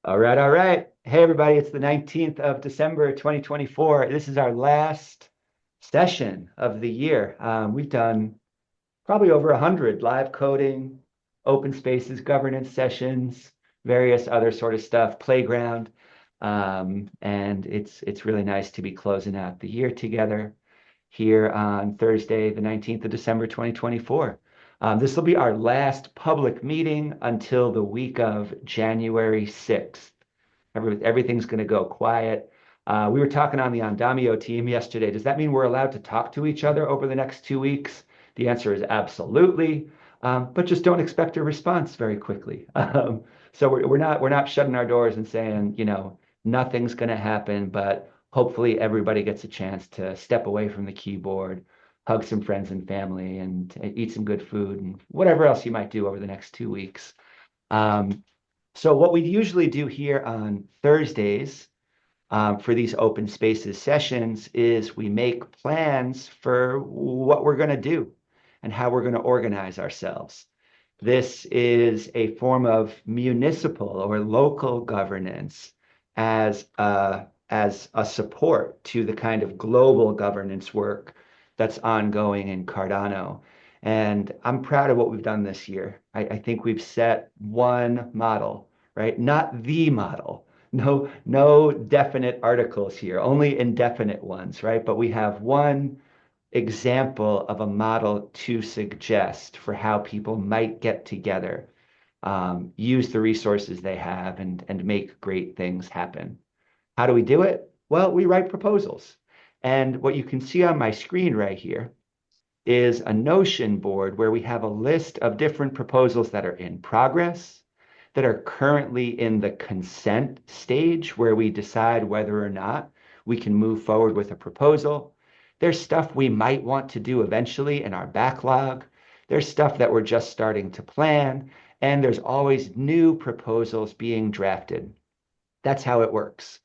All right, all right. Hey, everybody, it's the 19th of December, 2024. This is our last session of the year. We've done probably over 100 live coding, open spaces, governance sessions, various other sort of stuff, playground. And it's really nice to be closing out the year together here on Thursday, the 19th of December, 2024. This will be our last public meeting until the week of January 6th. Everything's going to go quiet. We were talking on the Andamio team yesterday. Does that mean we're allowed to talk to each other over the next 2 weeks? The answer is absolutely, but just don't expect a response very quickly. So we're not shutting our doors and saying, nothing's going to happen, but hopefully everybody gets a chance to step away from the keyboard, hug some friends and family, and eat some good food and whatever else you might do over the next 2 weeks. So what we usually do here on Thursdays for these open spaces sessions is we make plans for what we're going to do and how we're going to organize ourselves. This is a form of municipal or local governance as a support to the kind of global governance work that's ongoing in Cardano. And I'm proud of what we've done this year. I think we've set one model, right? Not the model. No definite articles here, only indefinite ones, right? But we have one example of a model to suggest for how people might get together, use the resources they have, and make great things happen. How do we do it? Well, we write proposals. And what you can see on my screen right here is a Notion board where we have a list of different proposals that are in progress, that are currently in the consent stage where we decide whether or not we can move forward with a proposal. There's stuff we might want to do eventually in our backlog. There's stuff that we're just starting to plan, and there's always new proposals being drafted. That's how it works.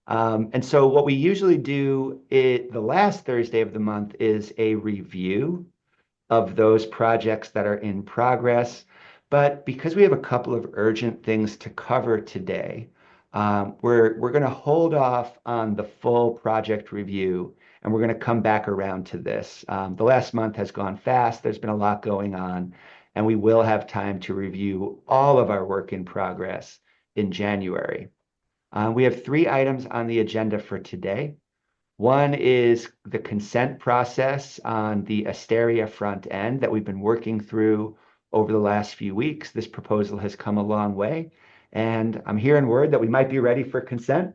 And so what we usually do the last Thursday of the month is a review of those projects that are in progress. But because we have a couple of urgent things to cover today, we're going to hold off on the full project review, and we're going to come back around to this. The last month has gone fast. There's been a lot going on, and we will have time to review all of our work in progress in January. We have 3 items on the agenda for today. One is the consent process on the Asteria front end that we've been working through over the last few weeks. This proposal has come a long way, and I'm hearing word that we might be ready for consent.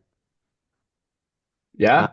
Yeah,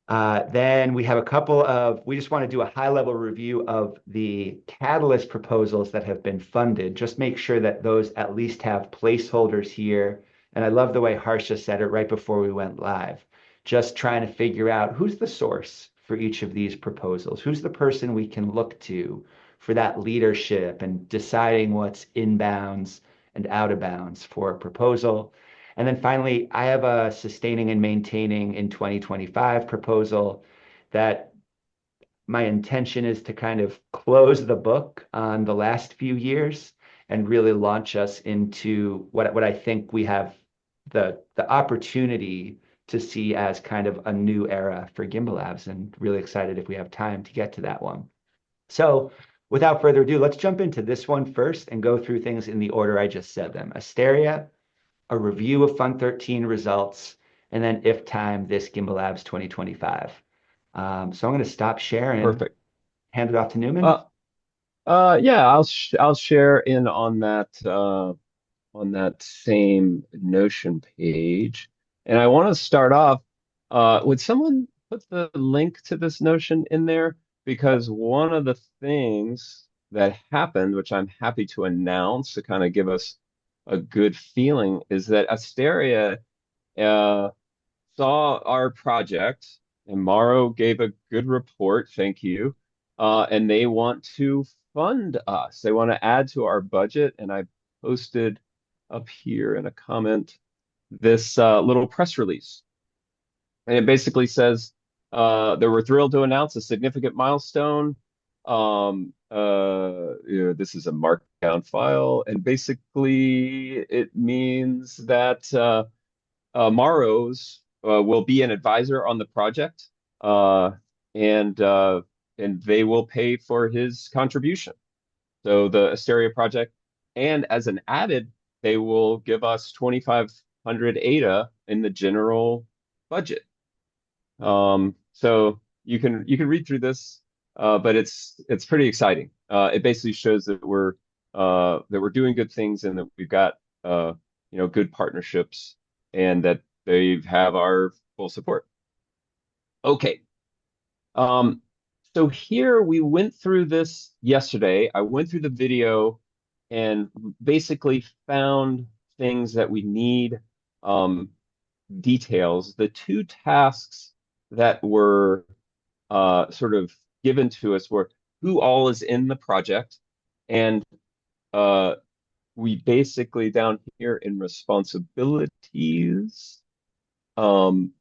Then we have we just want to do a high level review of the Catalyst proposals that have been funded. Just make sure that those at least have placeholders here. And I love the way Harsha said it right before we went live. Just trying to figure out who's the source for each of these proposals. Who's the person we can look to for that leadership and deciding what's inbounds and out of bounds for a proposal. And then finally, I have a sustaining and maintaining in 2025 proposal that my intention is to kind of close the book on the last few years and really launch us into what I think we have the opportunity to see as kind of a new era for Gimbalabs, and really excited if we have time to get to that one. So without further ado, let's jump into this one first and go through things in the order I just said them. Asteria, a review of Fund 13 results, and then if time, this Gimbalabs 2025. So I'm going to stop sharing, perfect. hand it off to Newman. Uh, yeah, I'll share in on that same Notion page, and I want to start off. Would someone put the link to this Notion in there? Because one of the things that happened, which I'm happy to announce to kind of give us a good feeling, is that Asteria uh, saw our project, and Morrow gave a good report, thank you. And they want to fund us. They want to add to our budget. And I posted up here in a comment this little press release. And it basically says they were thrilled to announce a significant milestone. This is a markdown file, and basically it means that Maros will be an advisor on the project, and they will pay for his contribution. So the Asteria project, and as an added, they will give us 2,500 ADA in the general budget. So you can read through this, but it's pretty exciting. It basically shows that we're doing good things and that we've got good partnerships and that they have our full support. Okay. Um, so here we went through this yesterday. I went through the video and basically found things that we need, um, details. The two tasks that were sort of given to us were who all is in the project, and uh, we basically down here in responsibilities, um,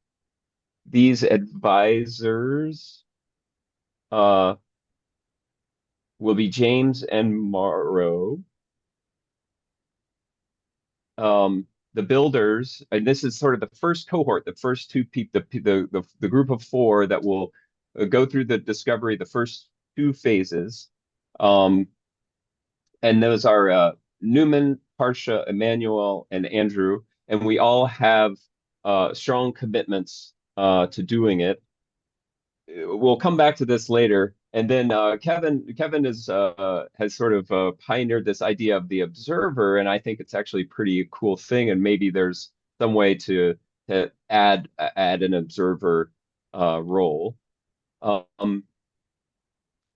these advisors uh, will be James and Morrow. The builders, and this is sort of the first cohort, the first two people, the group of four that will go through the discovery, the first two phases. Um, and those are Newman, Harsha, Emmanuel, and Andrew, and we all have strong commitments to doing it. We'll come back to this later. And then Kevin has sort of pioneered this idea of the observer, and I think it's actually a pretty cool thing. And maybe there's some way to add an observer role. Um,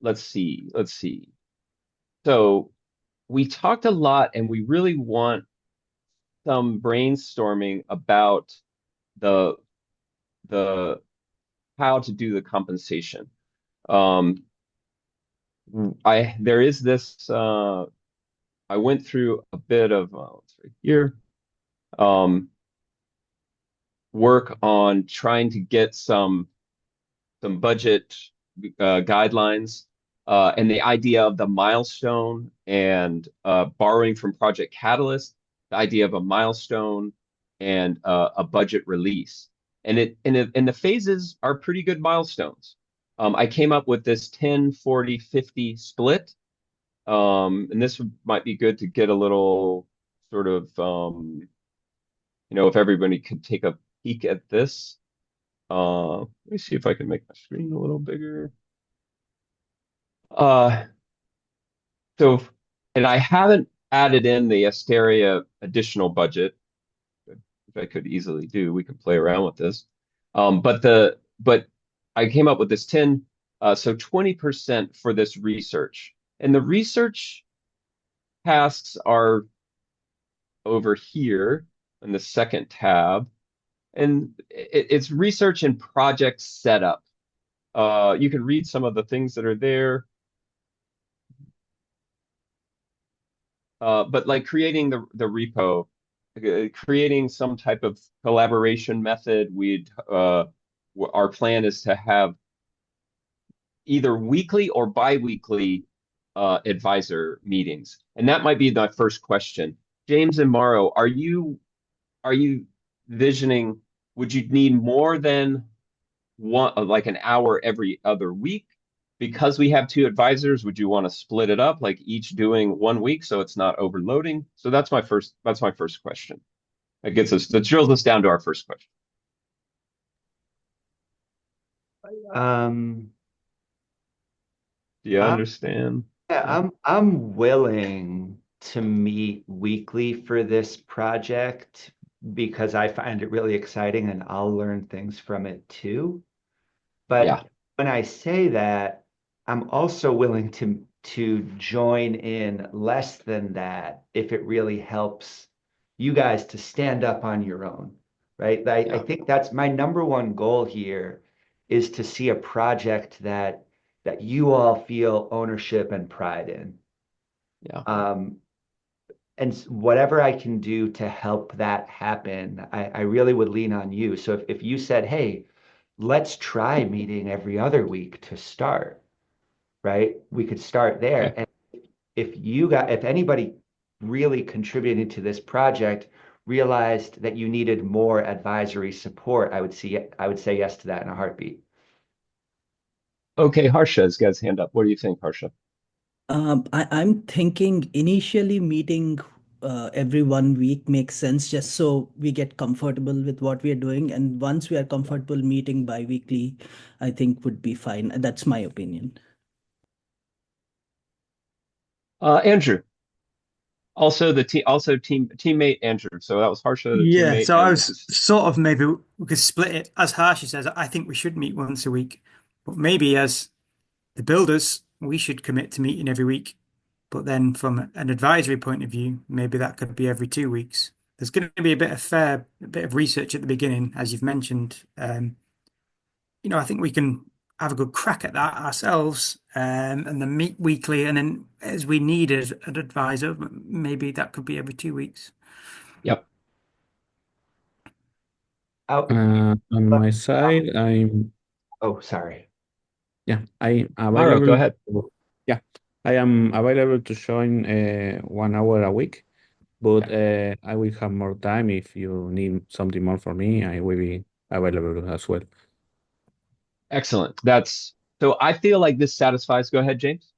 let's see. So we talked a lot, and we really want some brainstorming about the the how to do the compensation. Um, I there is this I went through a bit of it's right here, um, work on trying to get some budget guidelines, and the idea of the milestone and borrowing from Project Catalyst, the idea of a milestone and a budget release. And the phases are pretty good milestones. I came up with this 10-40-50 split. And this might be good to get a little sort of, if everybody could take a peek at this. Let me see if I can make my screen a little bigger. Uh, so, and I haven't added in the Asteria additional budget, which I could easily do. We can play around with this. But I came up with this 10, so 20% for this research. And the research tasks are over here in the second tab. And it's research and project setup. You can read some of the things that are there. But like creating the repo, creating some type of collaboration method, our plan is to have either weekly or bi-weekly advisor meetings. And that might be my first question. James and Morrow, are you visioning, would you need more than one, like an hour every other week? Because we have two advisors, would you want to split it up, like each doing 1 week so it's not overloading? So that's my first question. That drills us down to our first question. Um, Do you I'm, understand? yeah, Yeah. I'm willing to meet weekly for this project because I find it really exciting and I'll learn things from it too. Yeah. But when I say that, I'm also willing to join in less than that if it really helps you guys to stand up on your own, right? I Yeah. think that's my number one goal here is to see a project that you all feel ownership and pride in. Yeah. Um, and whatever I can do to help that happen, I really would lean on you. So if you said, hey, let's try meeting every other week to start, right? We could start there. Okay. And if anybody really contributed to this project realized that you needed more advisory support, I would say yes to that in a heartbeat. Okay, Harsha's got his hand up. What do you think, Harsha? I'm thinking initially meeting every 1 week makes sense just so we get comfortable with what we are doing. And once we are comfortable meeting bi-weekly, I think would be fine. That's my opinion. Andrew, also teammate Andrew. So that was Harsha, the Yeah, teammate, so I and was sort of maybe we could split it. As Harshi says, I think we should meet once a week, but maybe as the builders, we should commit to meeting every week. But then from an advisory point of view, maybe that could be every 2 weeks. There's going to be a bit of research at the beginning, as you've mentioned. I think we can have a good crack at that ourselves, and then meet weekly. And then as we need an advisor, maybe that could be every 2 weeks. yep. Out. On my side, I'm Oh, sorry. yeah, I'm Mauro, go available. ahead. Yeah, I am available to join 1 hour a week, but I will have more time if you need something more for me. I will be available as well. Excellent. That's so I feel like this satisfies. Go ahead, James.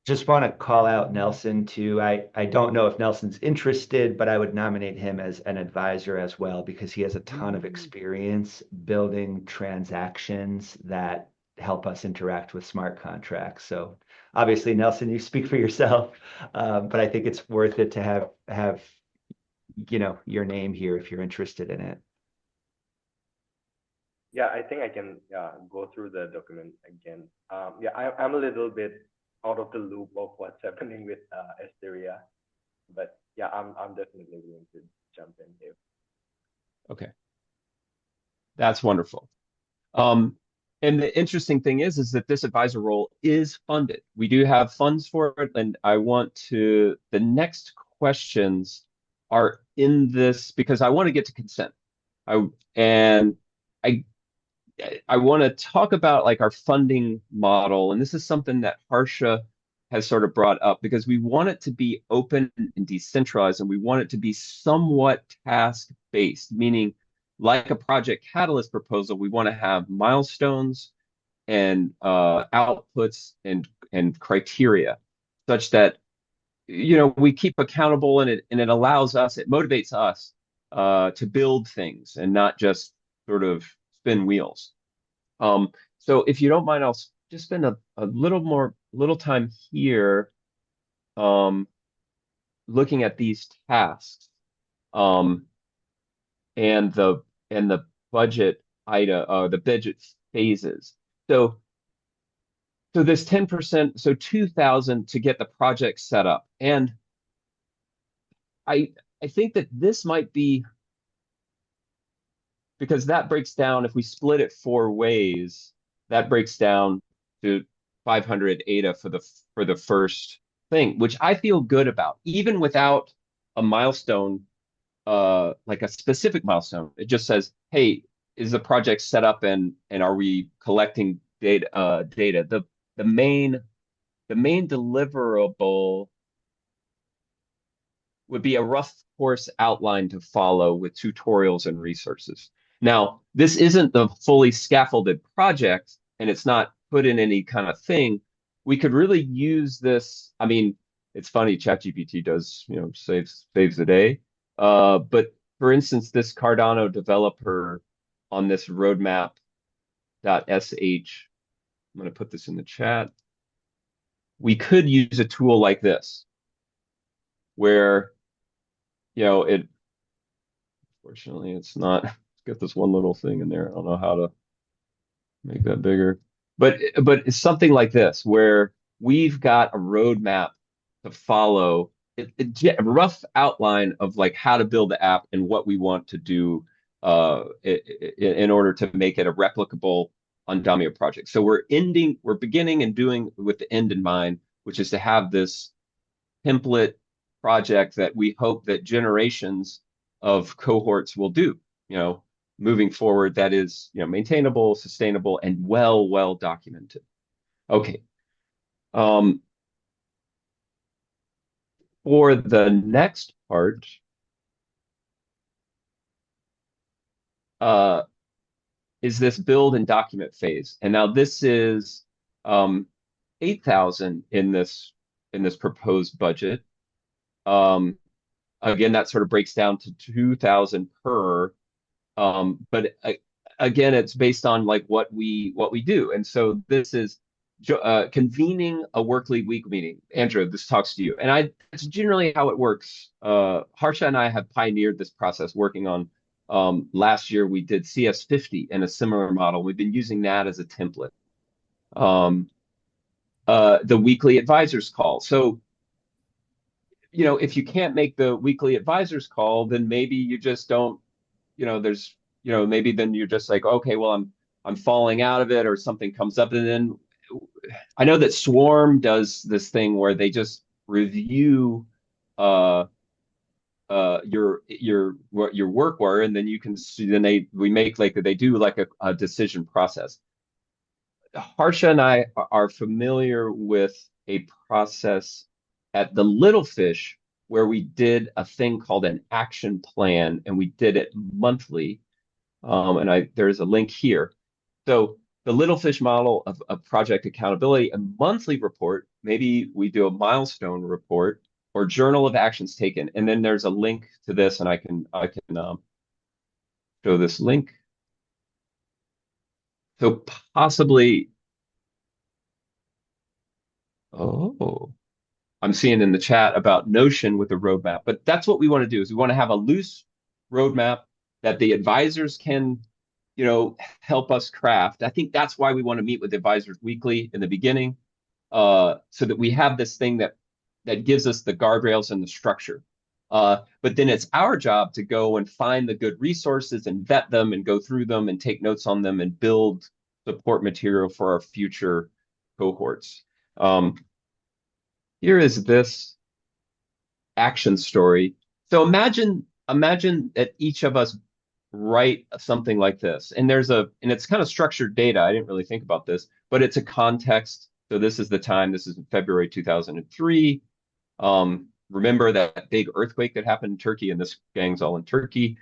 Just want to call out Nelson too. I don't know if Nelson's interested, but I would nominate him as an advisor as well because he has a ton of experience building transactions that help us interact with smart contracts. So obviously, Nelson, you speak for yourself, but I think it's worth it to have your name here if you're interested in it. Yeah, I think I can go through the document again. Yeah, I'm a little bit out of the loop of what's happening with Asteria, but yeah, I'm definitely willing to jump in here. Okay, that's wonderful. And the interesting thing is that this advisor role is funded. We do have funds for it, and the next questions are in this because I want to get to consent. I and I I want to talk about like our funding model, and this is something that Harsha has sort of brought up because we want it to be open and decentralized, and we want it to be somewhat task-based, meaning like a Project Catalyst proposal, we want to have milestones and outputs and criteria such that we keep accountable and it allows us, it motivates us to build things and not just sort of spin wheels. So if you don't mind, I'll just spend a little time here looking at these tasks um, and the budget the budget phases. So this 10%, so 2,000 to get the project set up. And I think that this might be because that breaks down, if we split it 4 ways, that breaks down to 500 ADA for the first thing, which I feel good about, even without a milestone, like a specific milestone. It just says, hey, is the project set up and are we collecting data? The main deliverable would be a rough course outline to follow with tutorials and resources. Now, this isn't the fully scaffolded project, and it's not put in any kind of thing. We could really use this. I mean, it's funny, ChatGPT does, saves the day. But for instance, this Cardano developer on this roadmap.sh, I'm going to put this in the chat. We could use a tool like this, where, it, fortunately, it's not, let's get this one little thing in there. I don't know how to make that bigger, but it's something like this, where we've got a roadmap to follow, a rough outline of like how to build the app and what we want to do in order to make it a replicable Andamio project. So we're beginning and doing with the end in mind, which is to have this template project that we hope that generations of cohorts will do, moving forward, that is, maintainable, sustainable, and well documented. Okay. For the next part, uh, is this build and document phase. And now this is 8,000 in this proposed budget. Again, that sort of breaks down to 2,000 per. But again, it's based on like what we do. And so this is convening a workly week meeting. Andrew, this talks to you. And it's generally how it works. Harsha and I have pioneered this process working on last year we did CS50 in a similar model. We've been using that as a template. The weekly advisors call. So, if you can't make the weekly advisors call, then maybe you just don't, there's, maybe then you're just like, okay, well, I'm falling out of it or something comes up. And then I know that Swarm does this thing where they just review what your work were, and then you can see, then we make like they do like a decision process. Harsha and I are familiar with a process at the Little Fish where we did a thing called an action plan, and we did it monthly. And there's a link here. So the Little Fish model of project accountability, a monthly report, maybe we do a milestone report or journal of actions taken, and then there's a link to this, and I can show this link. So possibly, oh, I'm seeing in the chat about Notion with a roadmap, but that's what we want to do is we want to have a loose roadmap that the advisors can, help us craft. I think that's why we want to meet with advisors weekly in the beginning, so that we have this thing that gives us the guardrails and the structure. But then it's our job to go and find the good resources and vet them and go through them and take notes on them and build support material for our future cohorts. Here is this action story. So imagine that each of us write something like this, and it's kind of structured data. I didn't really think about this, but it's a context. So this is the time. This is in February 2003. Remember that big earthquake that happened in Turkey, and this gang's all in Turkey.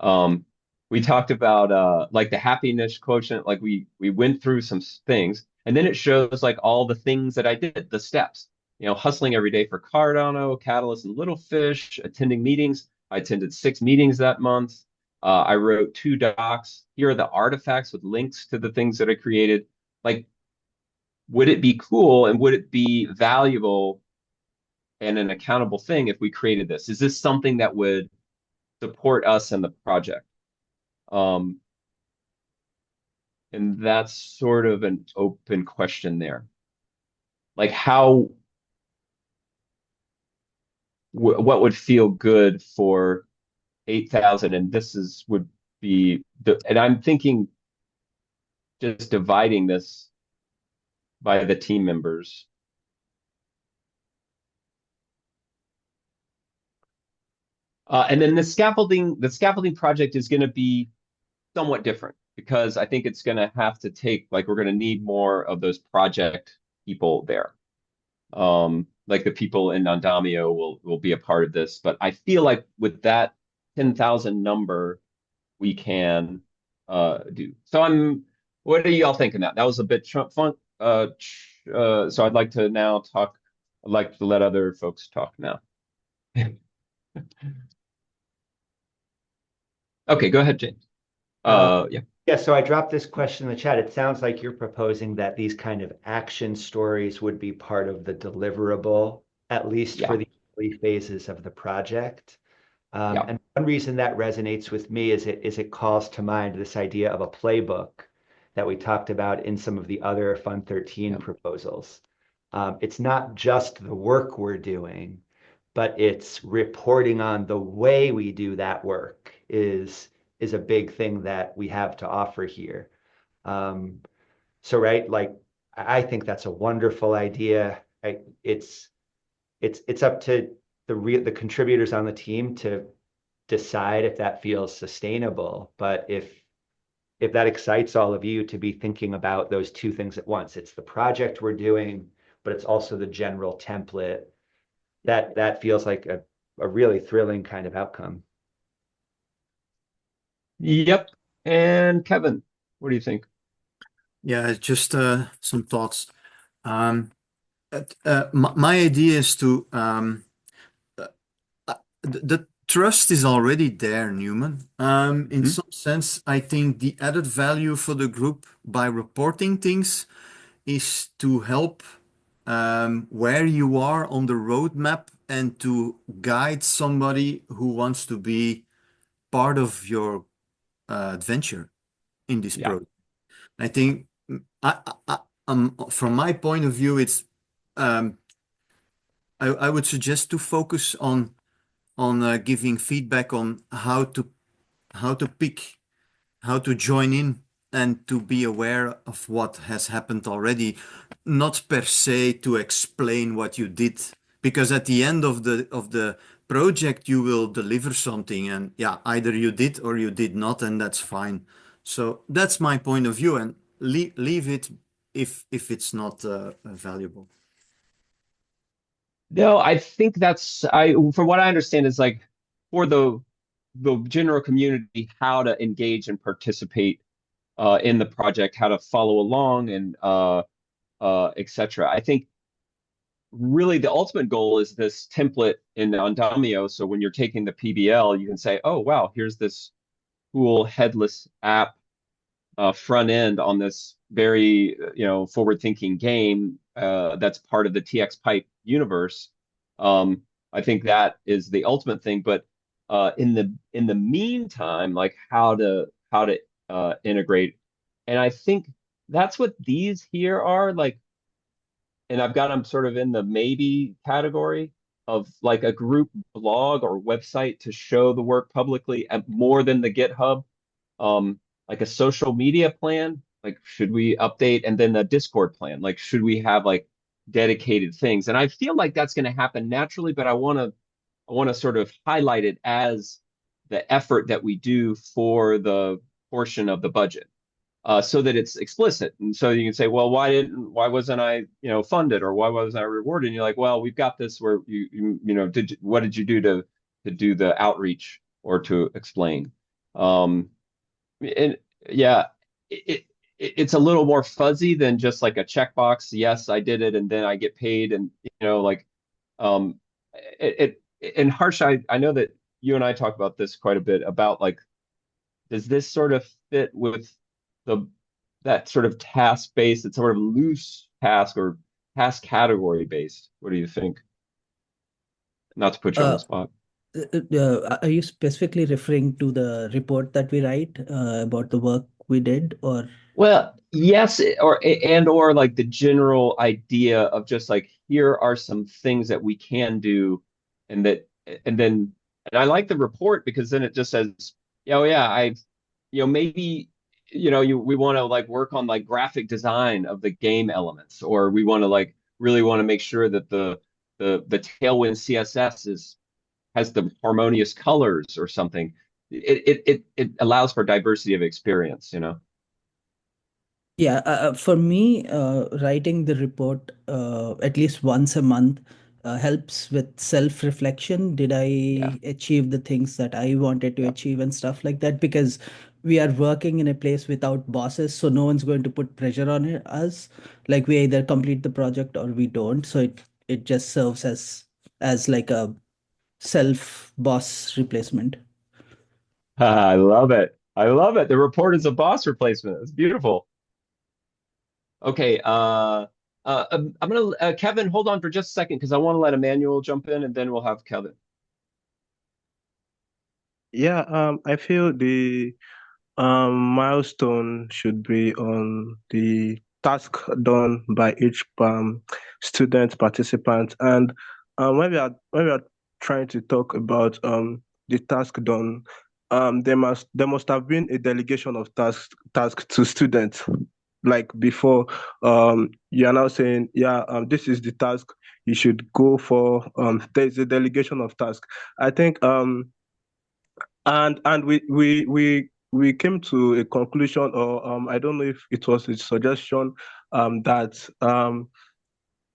We talked about like the happiness quotient. Like we went through some things, and then it shows like all the things that I did, the steps. Hustling every day for Cardano, Catalyst, and Little Fish, attending meetings. I attended 6 meetings that month. I wrote 2 docs. Here are the artifacts with links to the things that I created. Like, would it be cool and would it be valuable and an accountable thing if we created this? Is this something that would support us and the project? And that's sort of an open question there. Like what would feel good for 8,000? And would be and I'm thinking just dividing this by the team members. And then the scaffolding project is going to be somewhat different because I think it's going to have to take, like, we're going to need more of those project people there. Like the people in Andamio will be a part of this, but I feel like with that 10,000 number, we can do. So what are y'all thinking that? That was a bit fun. So I'd like to now talk. I'd like to let other folks talk now. Okay, go ahead, James. Yeah. Yeah, so I dropped this question in the chat. It sounds like you're proposing that these kind of action stories would be part of the deliverable, at least for the early phases of the project. And one reason that resonates with me is it calls to mind this idea of a playbook that we talked about in some of the other Fund 13 proposals. It's not just the work we're doing, but it's reporting on the way we do that work is a big thing that we have to offer here. So right, like I think that's a wonderful idea. It's up to the contributors on the team to decide if that feels sustainable. But if if that excites all of you to be thinking about those two things at once. It's the project we're doing, but it's also the general template. That feels like a really thrilling kind of outcome. Yep. And Kevin, what do you think? Yeah, just some thoughts. My idea is to the trust is already there, Newman. In some sense, I think the added value for the group by reporting things is to help where you are on the roadmap and to guide somebody who wants to be part of your adventure in this Yeah. project. I think from my point of view, it's I would suggest to focus on giving feedback on how to pick, how to join in, and to be aware of what has happened already, not per se to explain what you did, because at the end of the project you will deliver something, and yeah, either you did or you did not, and that's fine. So that's my point of view, and leave it if it's not valuable. No, I think from what I understand is like for the general community, how to engage and participate in the project, how to follow along and etc. I think really the ultimate goal is this template on Domio. So when you're taking the PBL, you can say, oh, wow, here's this cool headless app front end on this very forward-thinking game that's part of the TX Pipe universe. I think that is the ultimate thing. But in the meantime, like how to integrate, and I think that's what these here are like. And I've got them sort of in the maybe category of like a group blog or website to show the work publicly more than the GitHub. Like a social media plan, like should we update, and then the Discord plan, like should we have like dedicated things? And I feel like that's going to happen naturally, but I want to sort of highlight it as the effort that we do for the portion of the budget. So that it's explicit, and so you can say, well, why wasn't I, funded, or why wasn't I rewarded? And you're like, well, we've got this where what did you do to do the outreach or to explain? And yeah, it's a little more fuzzy than just like a checkbox. Yes, I did it, and then I get paid, and like um, and Harsh, I know that you and I talk about this quite a bit about like, does this sort of fit with the that sort of task based, it's sort of loose task or task category based? What do you think? Not to put you on the spot. Are you specifically referring to the report that we write about the work we did, or? Well, yes, or like the general idea of just like here are some things that we can do, and then I like the report because then it just says, oh yeah, maybe we want to like work on like graphic design of the game elements, or we want to like really want to make sure that the Tailwind CSS has the harmonious colors or something. It allows for diversity of experience, Yeah, for me, writing the report at least once a month helps with self-reflection. Did Yeah. I achieve the things that I wanted to achieve and stuff like that? Because we are working in a place without bosses, so no one's going to put pressure on us. Like we either complete the project or we don't. So it just serves as like a self-boss replacement. I love it. I love it. The report is a boss replacement. It's beautiful. Okay. I'm gonna Kevin, hold on for just a second because I want to let Emmanuel jump in, and then we'll have Kevin. Yeah, I feel the milestone should be on the task done by each student participant. And when we are trying to talk about the task done, there must have been a delegation of task to students. Like before, you are now saying, yeah, this is the task you should go for. There's a delegation of task. I think and we we came to a conclusion, or I don't know if it was a suggestion, that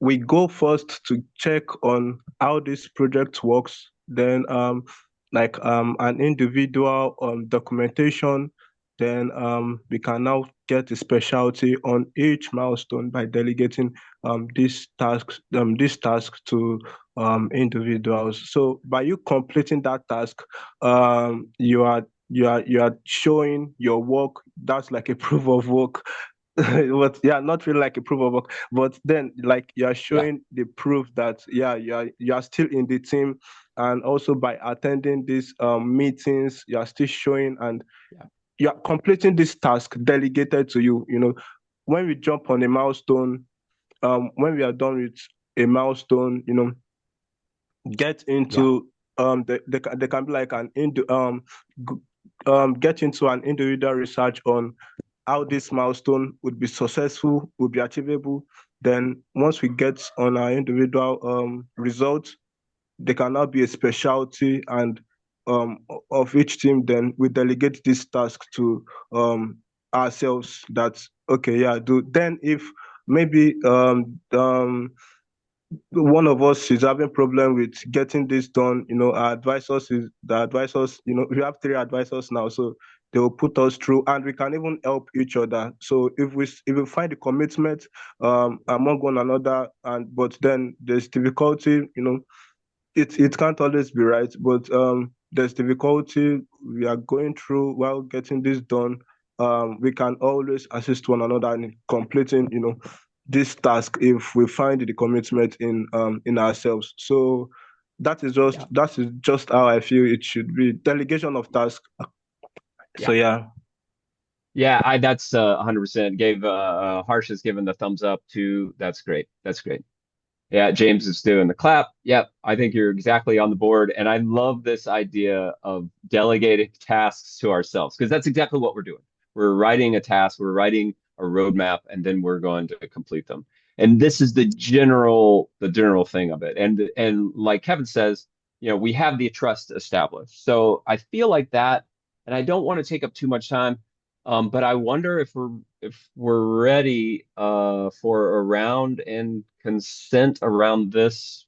we go first to check on how this project works, then an individual documentation, then we can now get a specialty on each milestone by delegating these tasks to individuals. So by you completing that task, you are showing your work. That's like a proof of work. But yeah, not really like a proof of work, but then like you're Yeah. showing the proof that yeah, you are still in the team. And also by attending these meetings, you are still showing, and Yeah. you're completing this task delegated to you. When we jump on a milestone, when we are done with a milestone, get Yeah. into they can be like get into an individual research on how this milestone would be successful, would be achievable. Then once we get on our individual results, they can now be a specialty and of each team. Then we delegate this task to ourselves. That okay, yeah, do. Then if maybe one of us is having problem with getting this done, our advisors is the advisors, we have three advisors now, so they will put us through, and we can even help each other. So if we find the commitment among one another, and but then there's difficulty, it can't always be right, but there's difficulty we are going through while getting this done. We can always assist one another in completing, this task if we find the commitment in ourselves. So Yeah. that is just how I feel it should be. Delegation of tasks. So yeah. Yeah, that's 100%. Gave Harsh has given the thumbs up too. That's great. That's great. Yeah, James is doing the clap. Yep, I think you're exactly on the board. And I love this idea of delegating tasks to ourselves, because that's exactly what we're doing. We're writing a task, we're writing a roadmap, and then we're going to complete them. And this is the general thing of it. And like Kevin says, we have the trust established. So I feel like that, and I don't want to take up too much time, but I wonder if we're ready for a round and consent around this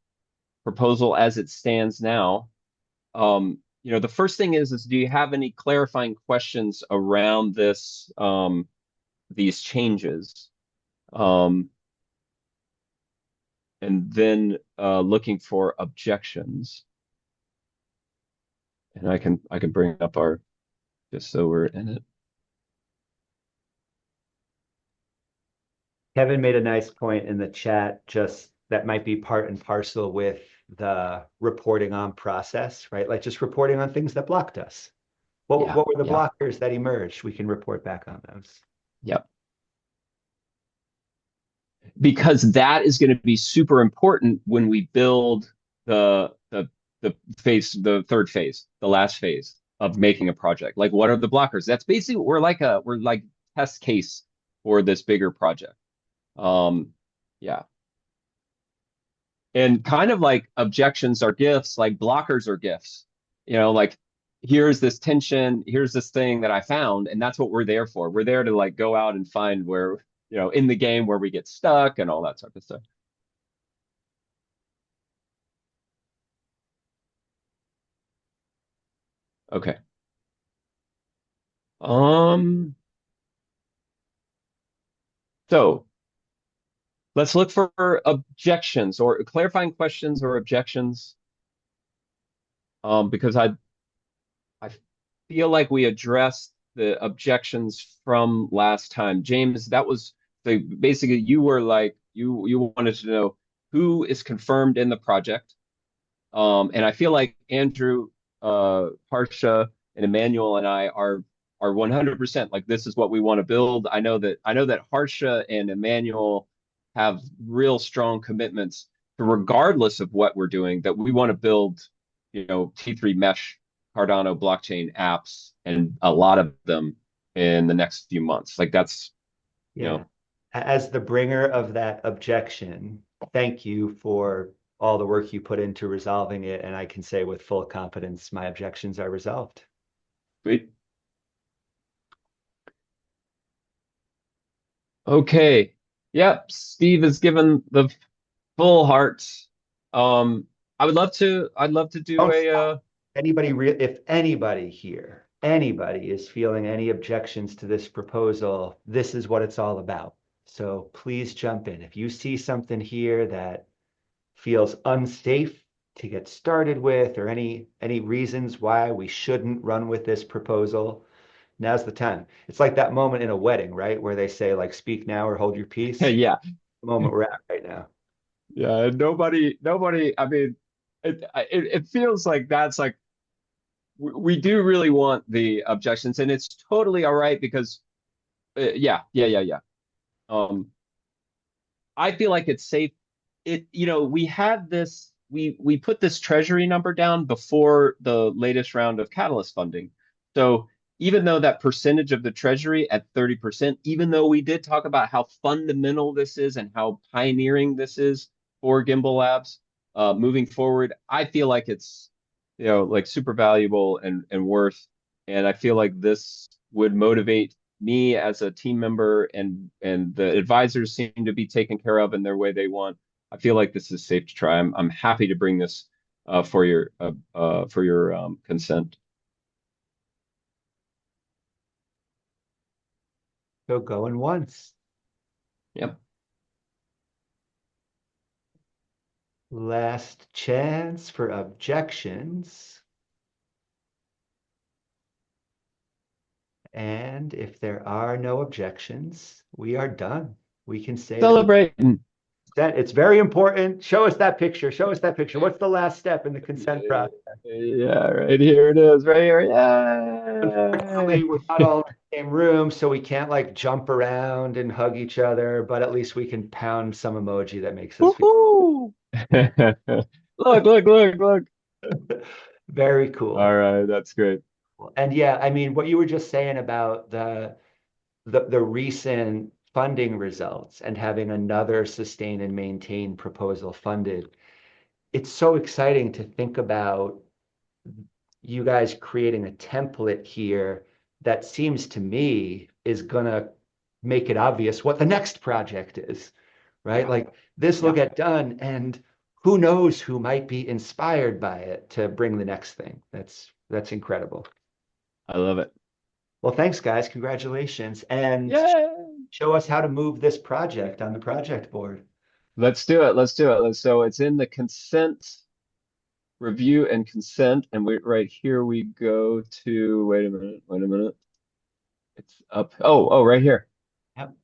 proposal as it stands now. The first thing is do you have any clarifying questions around these changes? And then looking for objections. And I can bring up just so we're in it. Kevin made a nice point in the chat, just that might be part and parcel with the reporting on process, right? Like just reporting on things that blocked us. Yeah, What were the yeah, blockers that emerged? We can report back on those. yep. Because that is going to be super important when we build the third phase, the last phase of making a project. Like, what are the blockers? That's basically we're like test case for this bigger project. Yeah. And kind of like objections are gifts, like blockers are gifts. Like here's this tension, here's this thing that I found, and that's what we're there for. We're there to like go out and find where, in the game where we get stuck and all that sort of stuff. Okay. So let's look for objections or clarifying questions or objections. Because I feel like we addressed the objections from last time. James, that was basically you were like you wanted to know who is confirmed in the project. And I feel like Andrew, Harsha, and Emmanuel and I are 100% like this is what we want to build. I know that Harsha and Emmanuel have real strong commitments to regardless of what we're doing, that we want to build, T3 mesh Cardano blockchain apps, and a lot of them in the next few months. Like that's, Yeah. As the bringer of that objection, thank you for all the work you put into resolving it. And I can say with full confidence, my objections are resolved. sweet. Okay. Yep. Steve has given the full hearts. I'd love to do Don't a, if anybody here, anybody is feeling any objections to this proposal, this is what it's all about. So please jump in. If you see something here that feels unsafe to get started with, or any reasons why we shouldn't run with this proposal, now's the time. It's like that moment in a wedding, right? Where they say, like, speak now or hold your peace. yeah. The moment we're at right now. Yeah. Nobody, I mean, it feels like that's like, we do really want the objections, and it's totally all right because, yeah. Um, I feel like it's safe. We had this, we put this treasury number down before the latest round of Catalyst funding. So even though that percentage of the treasury at 30%, even though we did talk about how fundamental this is and how pioneering this is for Gimbalabs, moving forward, I feel like it's, like super valuable and worth. And I feel like this would motivate me as a team member, and the advisors seem to be taken care of in their way they want. I feel like this is safe to try. I'm happy to bring this for your consent. So going once. Yep. Last chance for objections. And if there are no objections, we are done. We can say Celebrating. that it's very important. Show us that picture. Show us that picture. What's the last step in the consent process? Yeah, right here it is, right here. Unfortunately, Yay! we're not all in the same room, so we can't like jump around and hug each other, but at least we can pound some emoji that makes us feel. Woohoo! Look. Very cool. All right, that's great. And yeah, I mean, what you were just saying about the recent funding results and having another sustain and maintain proposal funded, it's so exciting to think about you guys creating a template here that seems to me is gonna make it obvious what the next project is, right? Yeah. Like this will Yeah. get done, and who knows who might be inspired by it to bring the next thing. That's incredible. I love it. Well, thanks, guys. Congratulations. And Yay! show us how to move this project on the project board. Let's do it. So it's in the consent, review and consent, and right here we go to, wait a minute. It's up. Oh, right here. Yep.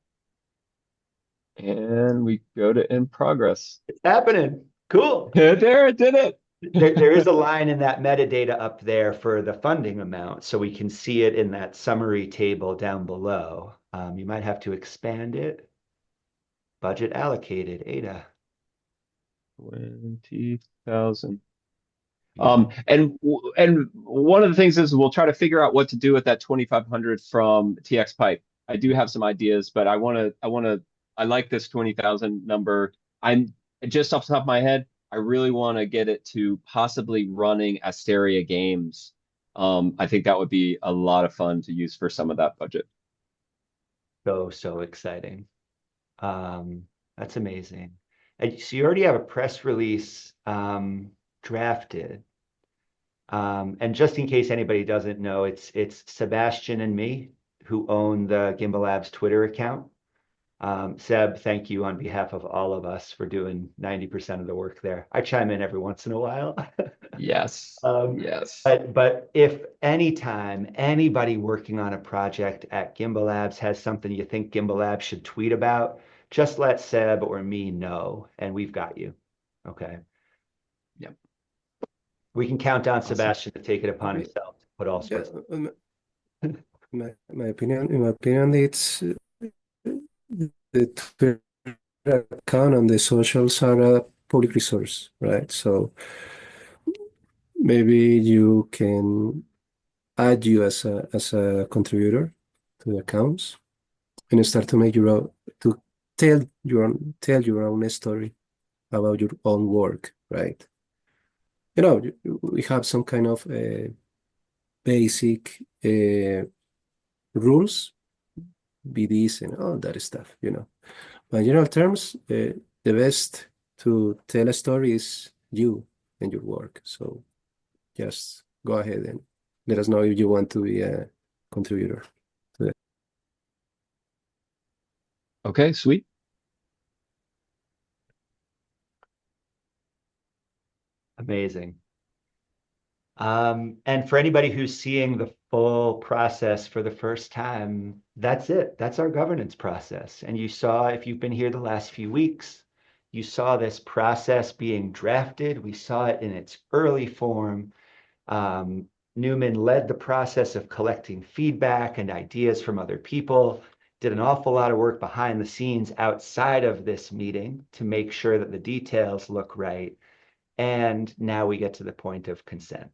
And we go to in progress. It's happening. Cool. There, it did it. There is a line in that metadata up there for the funding amount, so we can see it in that summary table down below. You might have to expand it. Budget allocated, ADA. 20,000. And one of the things is we'll try to figure out what to do with that 2,500 from TX Pipe. I do have some ideas, but I like this 20,000 number. I'm just off the top of my head, I really want to get it to possibly running Asteria games. I think that would be a lot of fun to use for some of that budget. So exciting. That's amazing. So you already have a press release drafted. And just in case anybody doesn't know, it's Sebastian and me who own the Gimbalabs Twitter account. Seb, thank you on behalf of all of us for doing 90% of the work there. I chime in every once in a while. Yes. Yes. But if anytime anybody working on a project at Gimbalabs has something you think Gimbalabs should tweet about, just let Seb or me know, and we've got you. Okay. Yep. We can count on Awesome. Sebastian to take it upon Okay. himself to put all sorts. My opinion, it's the Twitter account and the socials are a public resource, right? So maybe you can add you as a contributor to the accounts and start to make your own, to tell your own story about your own work, right? We have some kind of basic rules BDs and all that stuff, you know. But in general terms, the best to tell a story is you and your work. So just go ahead and let us know if you want to be a contributor to that. Okay, sweet. Amazing. And for anybody who's seeing the full process for the first time, that's it. That's our governance process. And you saw, if you've been here the last few weeks, you saw this process being drafted. We saw it in its early form. Newman led the process of collecting feedback and ideas from other people, did an awful lot of work behind the scenes outside of this meeting to make sure that the details look right. And now we get to the point of consent.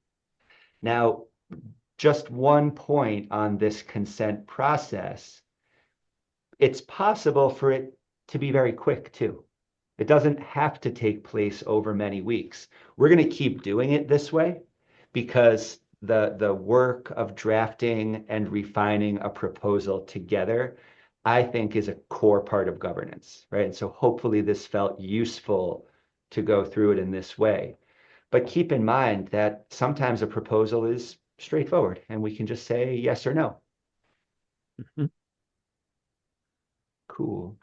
Now, just one point on this consent process, it's possible for it to be very quick too. It doesn't have to take place over many weeks. We're going to keep doing it this way because the work of drafting and refining a proposal together, I think, is a core part of governance, right? And so hopefully this felt useful to go through it in this way. But keep in mind that sometimes a proposal is straightforward and we can just say yes or no. Mhm. Cool.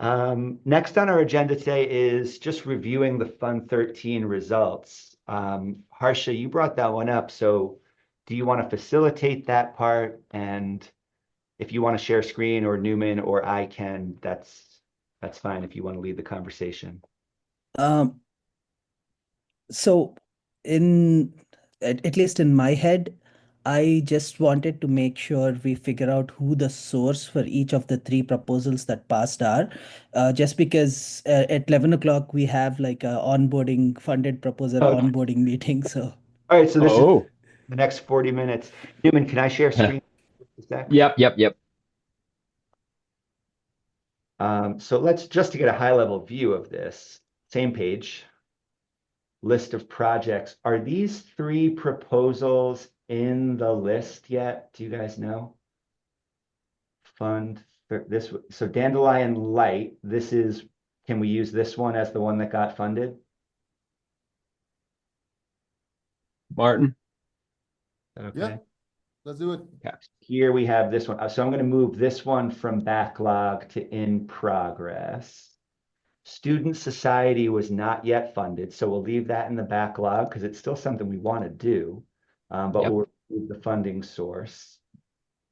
Next on our agenda today is just reviewing the Fund 13 results. Harsha, you brought that one up. So do you want to facilitate that part? And if you want to share screen, or Newman or I can, that's fine if you want to lead the conversation. Um, so at least in my head, I just wanted to make sure we figure out who the source for each of the three proposals that passed are. Just because at 11 o'clock we have like a onboarding funded proposal Okay. onboarding meeting. So All right, so this is Oh, the next 40 minutes. Newman, can I share screen for a sec? yep. So let's just to get a high level view of this, same page, list of projects. Are these three proposals in the list yet? Do you guys know? Fund for this, so Dandelion Light, this is, can we use this one as the one that got funded? Martin. Okay. Yeah. Let's do it. Okay. Here we have this one. So I'm going to move this one from backlog to in progress. Student Society was not yet funded, so we'll leave that in the backlog because it's still something we want to do, but Yep. we'll remove the funding source.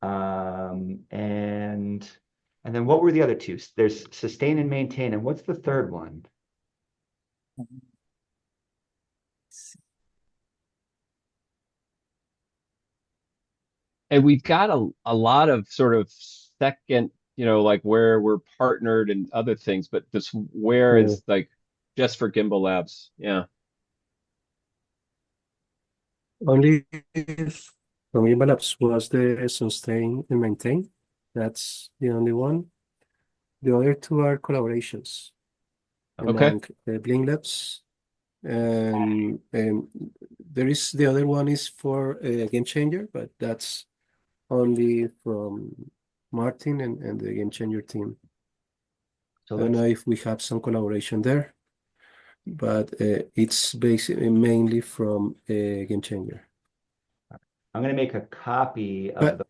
And then what were the other two? There's sustain and maintain, and what's the third one? And we've got a lot of sort of second, like where we're partnered and other things, but this where is like just for Gimbalabs. Yeah. Only if from Gimbalabs was the sustain and maintain. That's the only one. The other two are collaborations Okay. among Blink Labs. And there is the other one is for a game changer, but that's only from Martin and the game changer team. So I don't know if we have some collaboration there, but it's basically mainly from a game changer. I'm going to make a copy of the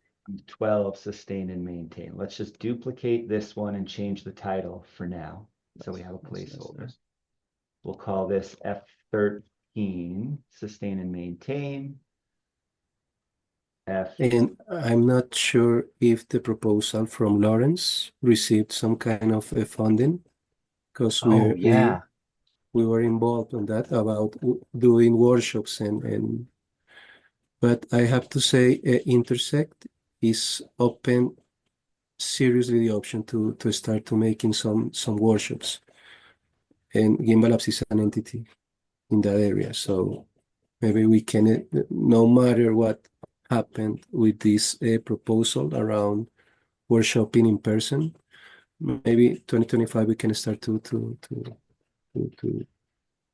12 sustain and maintain. Let's just duplicate this one and change the title for now. So we have a placeholder. We'll call this F13 sustain and maintain. And I'm not sure if the proposal from Lawrence received some kind of funding, because we were involved on that about doing workshops but I have to say Intersect is open seriously the option to start to making some workshops, and Gimbalabs is an entity in that area, so maybe we can, no matter what happened with this proposal around workshopping in person, maybe 2025 we can start to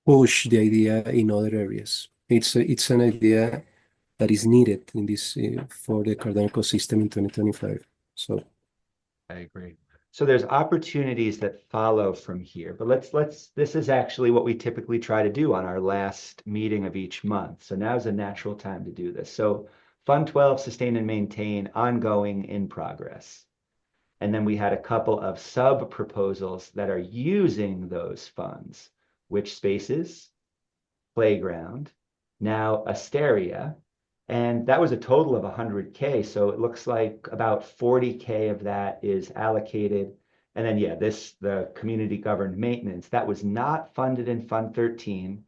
push the idea in other areas. It's an idea that is needed in this for the Cardano ecosystem in 2025. So I agree. So there's opportunities that follow from here, but this is actually what we typically try to do on our last meeting of each month. So now's a natural time to do this. So Fund 12, sustain and maintain, ongoing, in progress. And then we had a couple of sub proposals that are using those funds, which spaces, playground, now Asteria, and that was a total of 100K. So it looks like about 40K of that is allocated. And then, yeah, the community governed maintenance, that was not funded in Fund 13,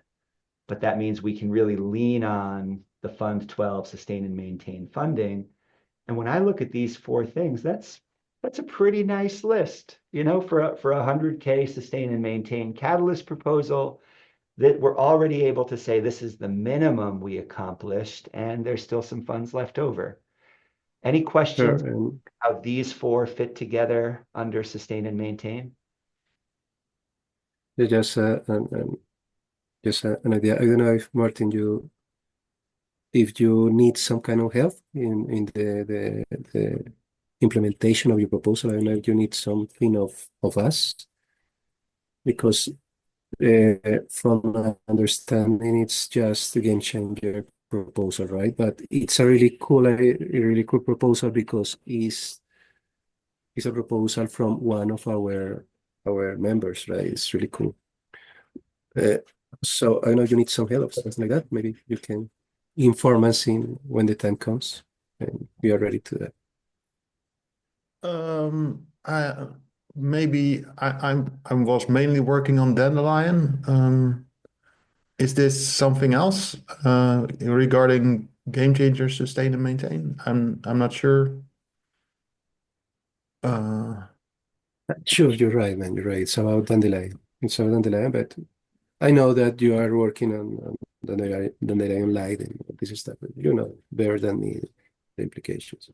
but that means we can really lean on the Fund 12 sustain and maintain funding. And when I look at these four things, that's a pretty nice list, for a 100K sustain and maintain catalyst proposal that we're already able to say this is the minimum we accomplished, and there's still some funds left over. Any Sure. questions And how these four fit together under sustain and maintain? just just an idea. I don't know if Martin, if you need some kind of help in the implementation of your proposal. I don't know if you need something of us, because from my understanding, it's just a game changer proposal, right? But it's a really cool proposal, because it's a proposal from one of our members, right? It's really cool. So I know you need some help or something like that. Maybe you can inform us when the time comes, and we are ready to that. I maybe I was mainly working on Dandelion. Is this something else regarding game changer, sustain and maintain? I'm not sure. Sure, you're right, man. You're right. It's about Dandelion. But I know that you are working on Dandelion Light and this stuff. But you know better than me the implications.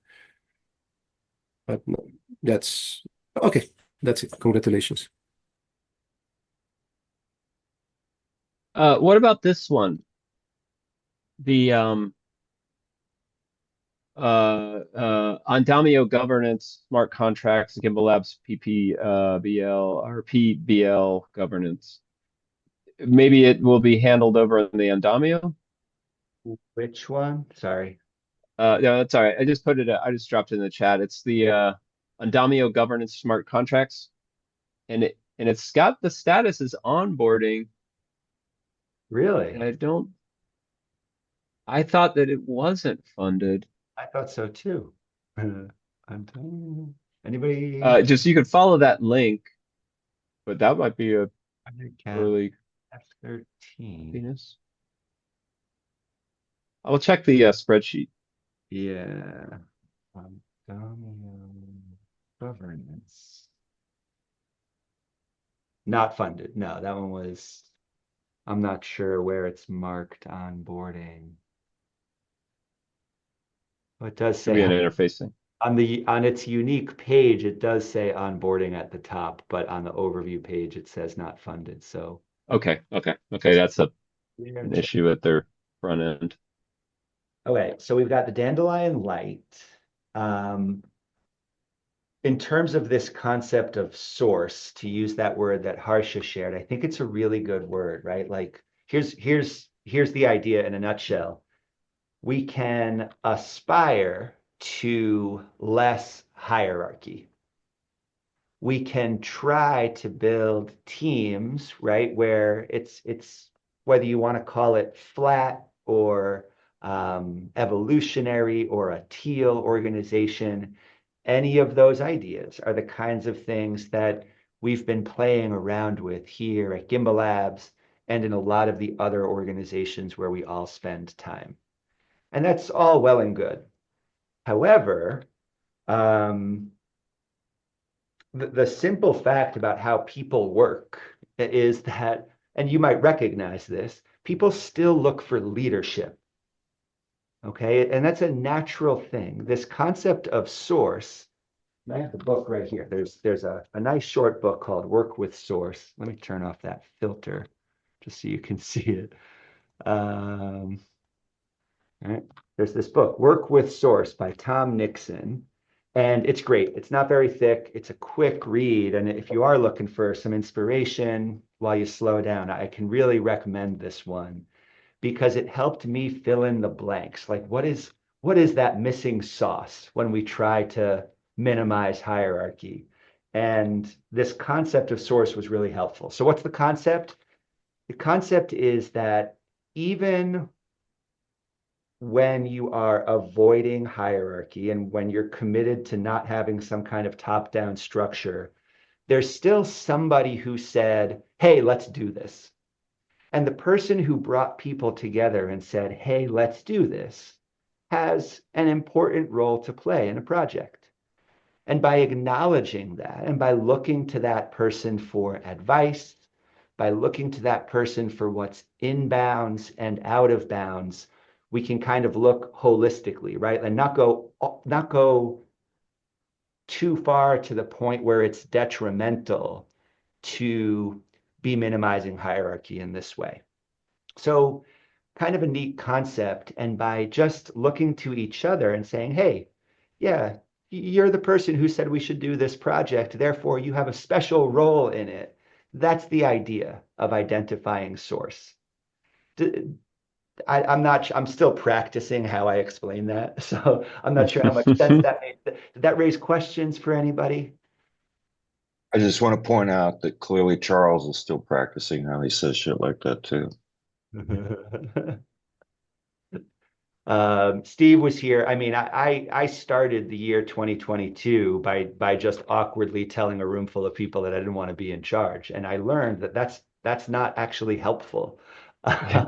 But no, that's okay. That's it. Congratulations. What about this one? The Andamio governance, smart contracts, Gimbalabs PPBL or PBL governance. Maybe it will be handled over in the Andamio. Which one? Sorry. No, that's all right. I just dropped it in the chat. It's the Andamio governance smart contracts, and it's got the status as onboarding. Really? And I thought that it wasn't funded. I thought so too. I'm telling you. Anybody? Just you could follow that link, but that might be a early F13. Venus. I'll check the spreadsheet. Yeah. Governance. Not funded. No, that one was, I'm not sure where it's marked onboarding. It does Could be an say interface thing. on its unique page, it does say onboarding at the top, but on the overview page, it says not funded. So Okay. That's an issue at their front end. Okay, so we've got the Dandelion Light. In terms of this concept of source, to use that word that Harsha shared, I think it's a really good word, right? Like here's the idea in a nutshell. We can aspire to less hierarchy. We can try to build teams, right, where it's whether you want to call it flat or evolutionary or a teal organization. Any of those ideas are the kinds of things that we've been playing around with here at Gimbalabs and in a lot of the other organizations where we all spend time. And that's all well and good. However, the simple fact about how people work is that, and you might recognize this, people still look for leadership. Okay, and that's a natural thing. This concept of source, I have the book right here. There's a nice short book called Work with Source. Let me turn off that filter just so you can see it. All right. There's this book, Work with Source by Tom Nixon. And it's great. It's not very thick. It's a quick read. And if you are looking for some inspiration while you slow down, I can really recommend this one because it helped me fill in the blanks. Like what is that missing sauce when we try to minimize hierarchy? And this concept of source was really helpful. So what's the concept? The concept is that even when you are avoiding hierarchy and when you're committed to not having some kind of top-down structure, there's still somebody who said, hey, let's do this. And the person who brought people together and said, hey, let's do this, has an important role to play in a project. And by acknowledging that and by looking to that person for advice, by looking to that person for what's in bounds and out of bounds, we can kind of look holistically, right? And not go too far to the point where it's detrimental to be minimizing hierarchy in this way. So kind of a neat concept. And by just looking to each other and saying, hey, yeah, you're the person who said we should do this project, therefore you have a special role in it. That's the idea of identifying source. I'm still practicing how I explain that. So I'm not sure how much sense that made. Did that raise questions for anybody? I just want to point out that clearly Charles is still practicing how he says shit like that too. Steve was here. I mean, I started the year 2022 by just awkwardly telling a room full of people that I didn't want to be in charge, and I learned that that's not actually helpful. I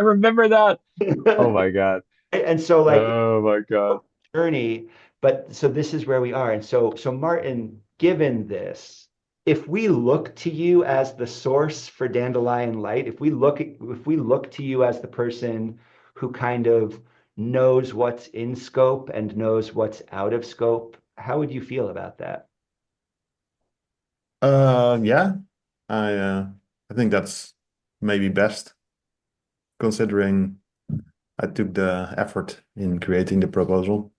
remember that. Oh my God. And so like Oh my God. journey, but so this is where we are. And so Martin, given this, if we look to you as the source for Dandelion Light, if we look to you as the person who kind of knows what's in scope and knows what's out of scope, how would you feel about that? Yeah, I think that's maybe best, considering I took the effort in creating the proposal.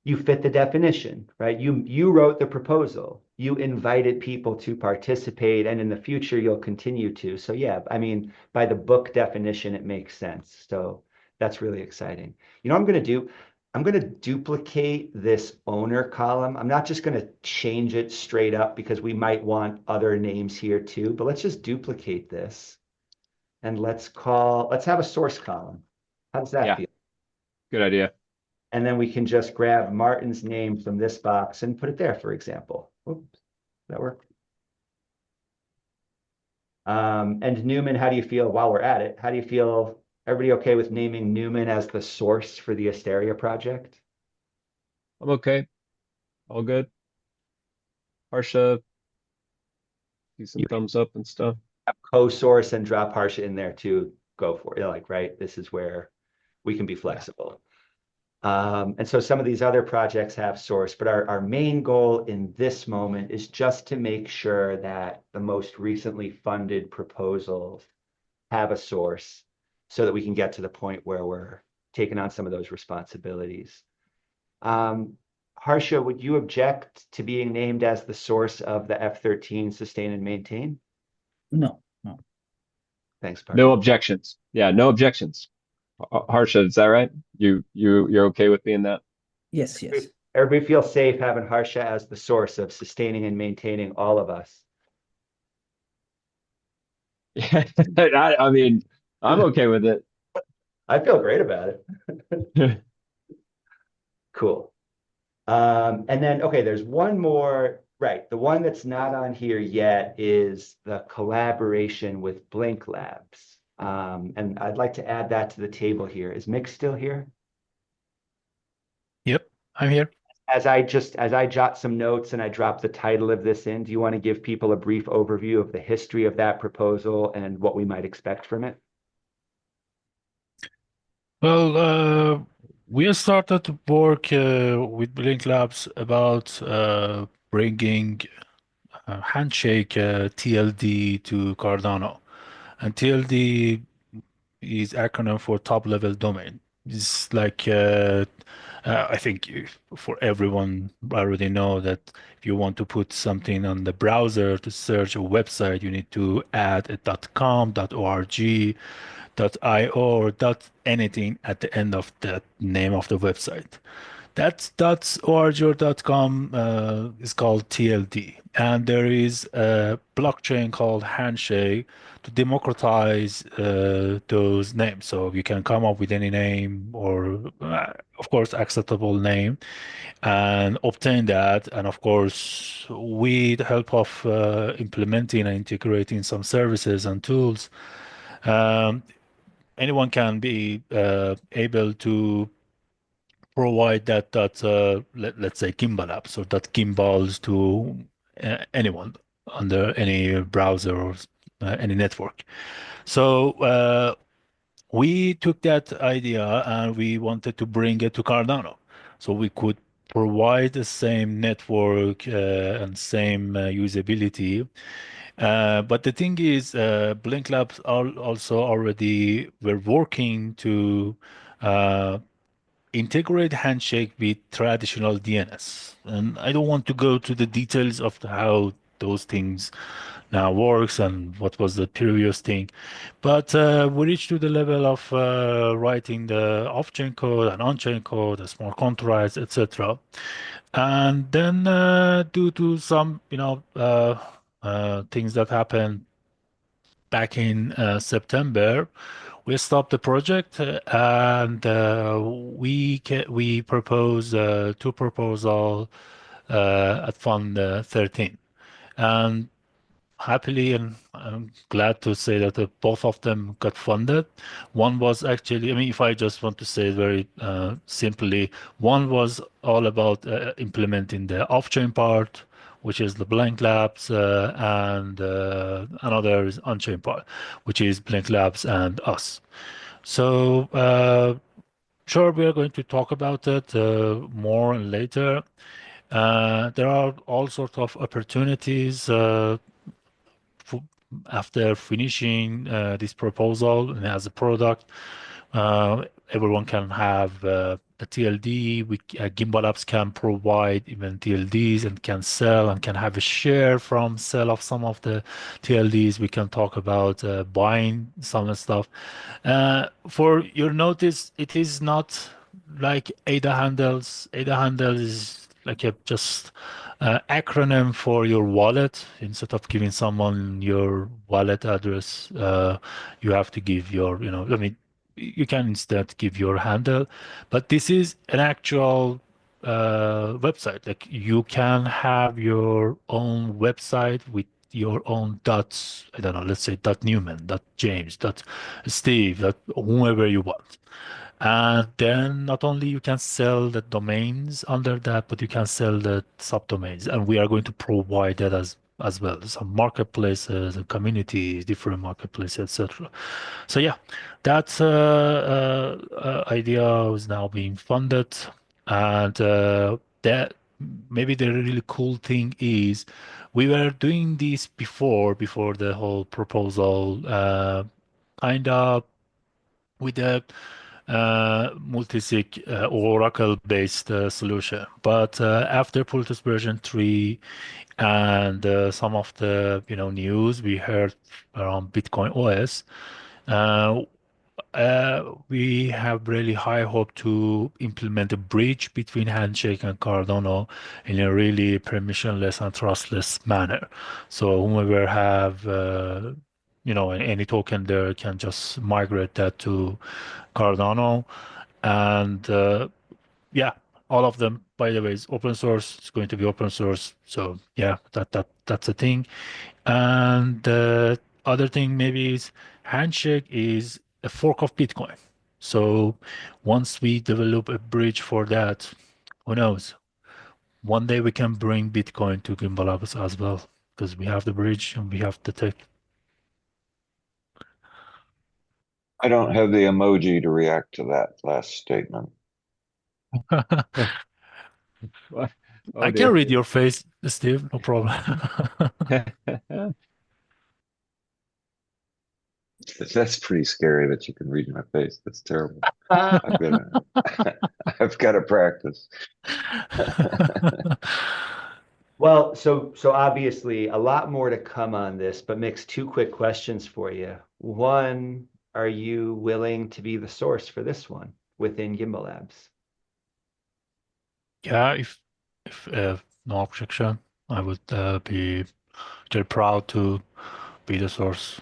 You fit the definition, right? You wrote the proposal. You invited people to participate, and in the future you'll continue to. So yeah, I mean, by the book definition, it makes sense. So that's really exciting. You know what I'm going to do? I'm going to duplicate this owner column. I'm not just going to change it straight up because we might want other names here too, but let's just duplicate this and let's have a source column. How does that Yeah, feel? good idea. And then we can just grab Martin's name from this box and put it there, for example. Oops, that work? And Newman, how do you feel while we're at it? How do you feel? Everybody okay with naming Newman as the source for the Asteria project? I'm okay. All good. Harsha, see some You thumbs up and stuff. have co-source and drop Harsha in there too. Go for it. Like, right, this is where we can be flexible. And so some of these other projects have source, but our main goal in this moment is just to make sure that the most recently funded proposals have a source so that we can get to the point where we're taking on some of those responsibilities. Harsha, would you object to being named as the source of the F-13 sustain and maintain? No. Thanks, No Parker. objections. Yeah, no objections. Harsha, is that right? You're okay with being that? Yes. Everybody feel safe having Harsha as the source of sustaining and maintaining all of us. Yeah, I mean, I'm okay with it. I feel great about it. Cool. And then, okay, there's one more, right? The one that's not on here yet is the collaboration with Blink Labs. And I'd like to add that to the table here. Is Mick still here? Yep, I'm here. As I jot some notes and I drop the title of this in, do you want to give people a brief overview of the history of that proposal and what we might expect from it? Well, we started to work with Blink Labs about bringing Handshake TLD to Cardano. And TLD is acronym for top level domain. It's like I think for everyone already know that if you want to put something on the browser to search a website, you need to add a .com, .org, .io, or .anything at the end of the name of the website. That .org or .com is called TLD, and there is a blockchain called Handshake to democratize those names. So you can come up with any name or, of course, acceptable name and obtain that. And of course, with the help of implementing and integrating some services and tools, um, anyone can be able to provide let's say Gimbalabs or that gimbals to anyone under any browser or any network. So we took that idea and we wanted to bring it to Cardano, so we could provide the same network and same usability. But the thing is, Blink Labs also already were working to uh, integrate Handshake with traditional DNS. And I don't want to go to the details of how those things now works and what was the previous thing, but we reached to the level of writing the off-chain code and on-chain code, the smart contracts, etc. And then due to some, things that happened back in September, we stopped the project and we proposed two proposal at Fund 13, and happily and I'm glad to say that both of them got funded. One was actually, I mean, if I just want to say it very simply, one was all about implementing the off-chain part, which is the Blank Labs, and another is on-chain part, which is Blank Labs and us. So, sure, we are going to talk about it more later. There are all sorts of opportunities f after finishing this proposal and as a product. Everyone can have a TLD. Gimbalabs can provide even TLDs and can sell and can have a share from sale of some of the TLDs. We can talk about buying some stuff. For your notice, it is not like ADA handles. ADA handles is like a just acronym for your wallet. Instead of giving someone your wallet address, you have to give your, I mean, you can instead give your handle, but this is an actual website. Like you can have your own website with your own dots. I don't know, let's say dot Newman, dot James, dot Steve, dot whomever you want. And then not only you can sell the domains under that, but you can sell the subdomains. And we are going to provide that as well. Some marketplaces and communities, different marketplaces, etc. So yeah, that idea is now being funded, and that maybe the really cool thing is we were doing this before the whole proposal, kind of with a multi-sig Oracle-based solution. But after Plutus version 3 and some of the news we heard around Bitcoin OS, uh, we have really high hope to implement a bridge between Handshake and Cardano in a really permissionless and trustless manner. So whomever have any token there can just migrate that to Cardano, and yeah, all of them, by the way, is open source. It's going to be open source. So yeah, that's a thing. And the other thing maybe is Handshake is a fork of Bitcoin. So once we develop a bridge for that, who knows? One day we can bring Bitcoin to Gimbalabs as well because we have the bridge and we have the tech. I don't have the emoji to react to that last statement. Oh I can dear. read your face, Steve, no problem. That's pretty scary that you can read my face. That's terrible. I've I've got to practice. Well, so obviously a lot more to come on this, but Mix, two quick questions for you. One, are you willing to be the source for this one within Gimbal Labs? Yeah, if no objection, I would be very proud to be the source.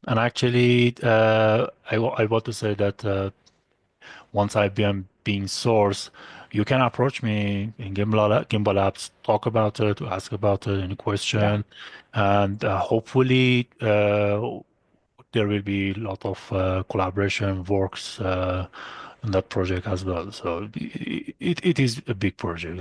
And actually, I want to say that once I've been being source, you can approach me in Gimbal Labs, talk about it, ask about it, any question, and hopefully there will be a lot of collaboration works on that project as well. So it is a big project.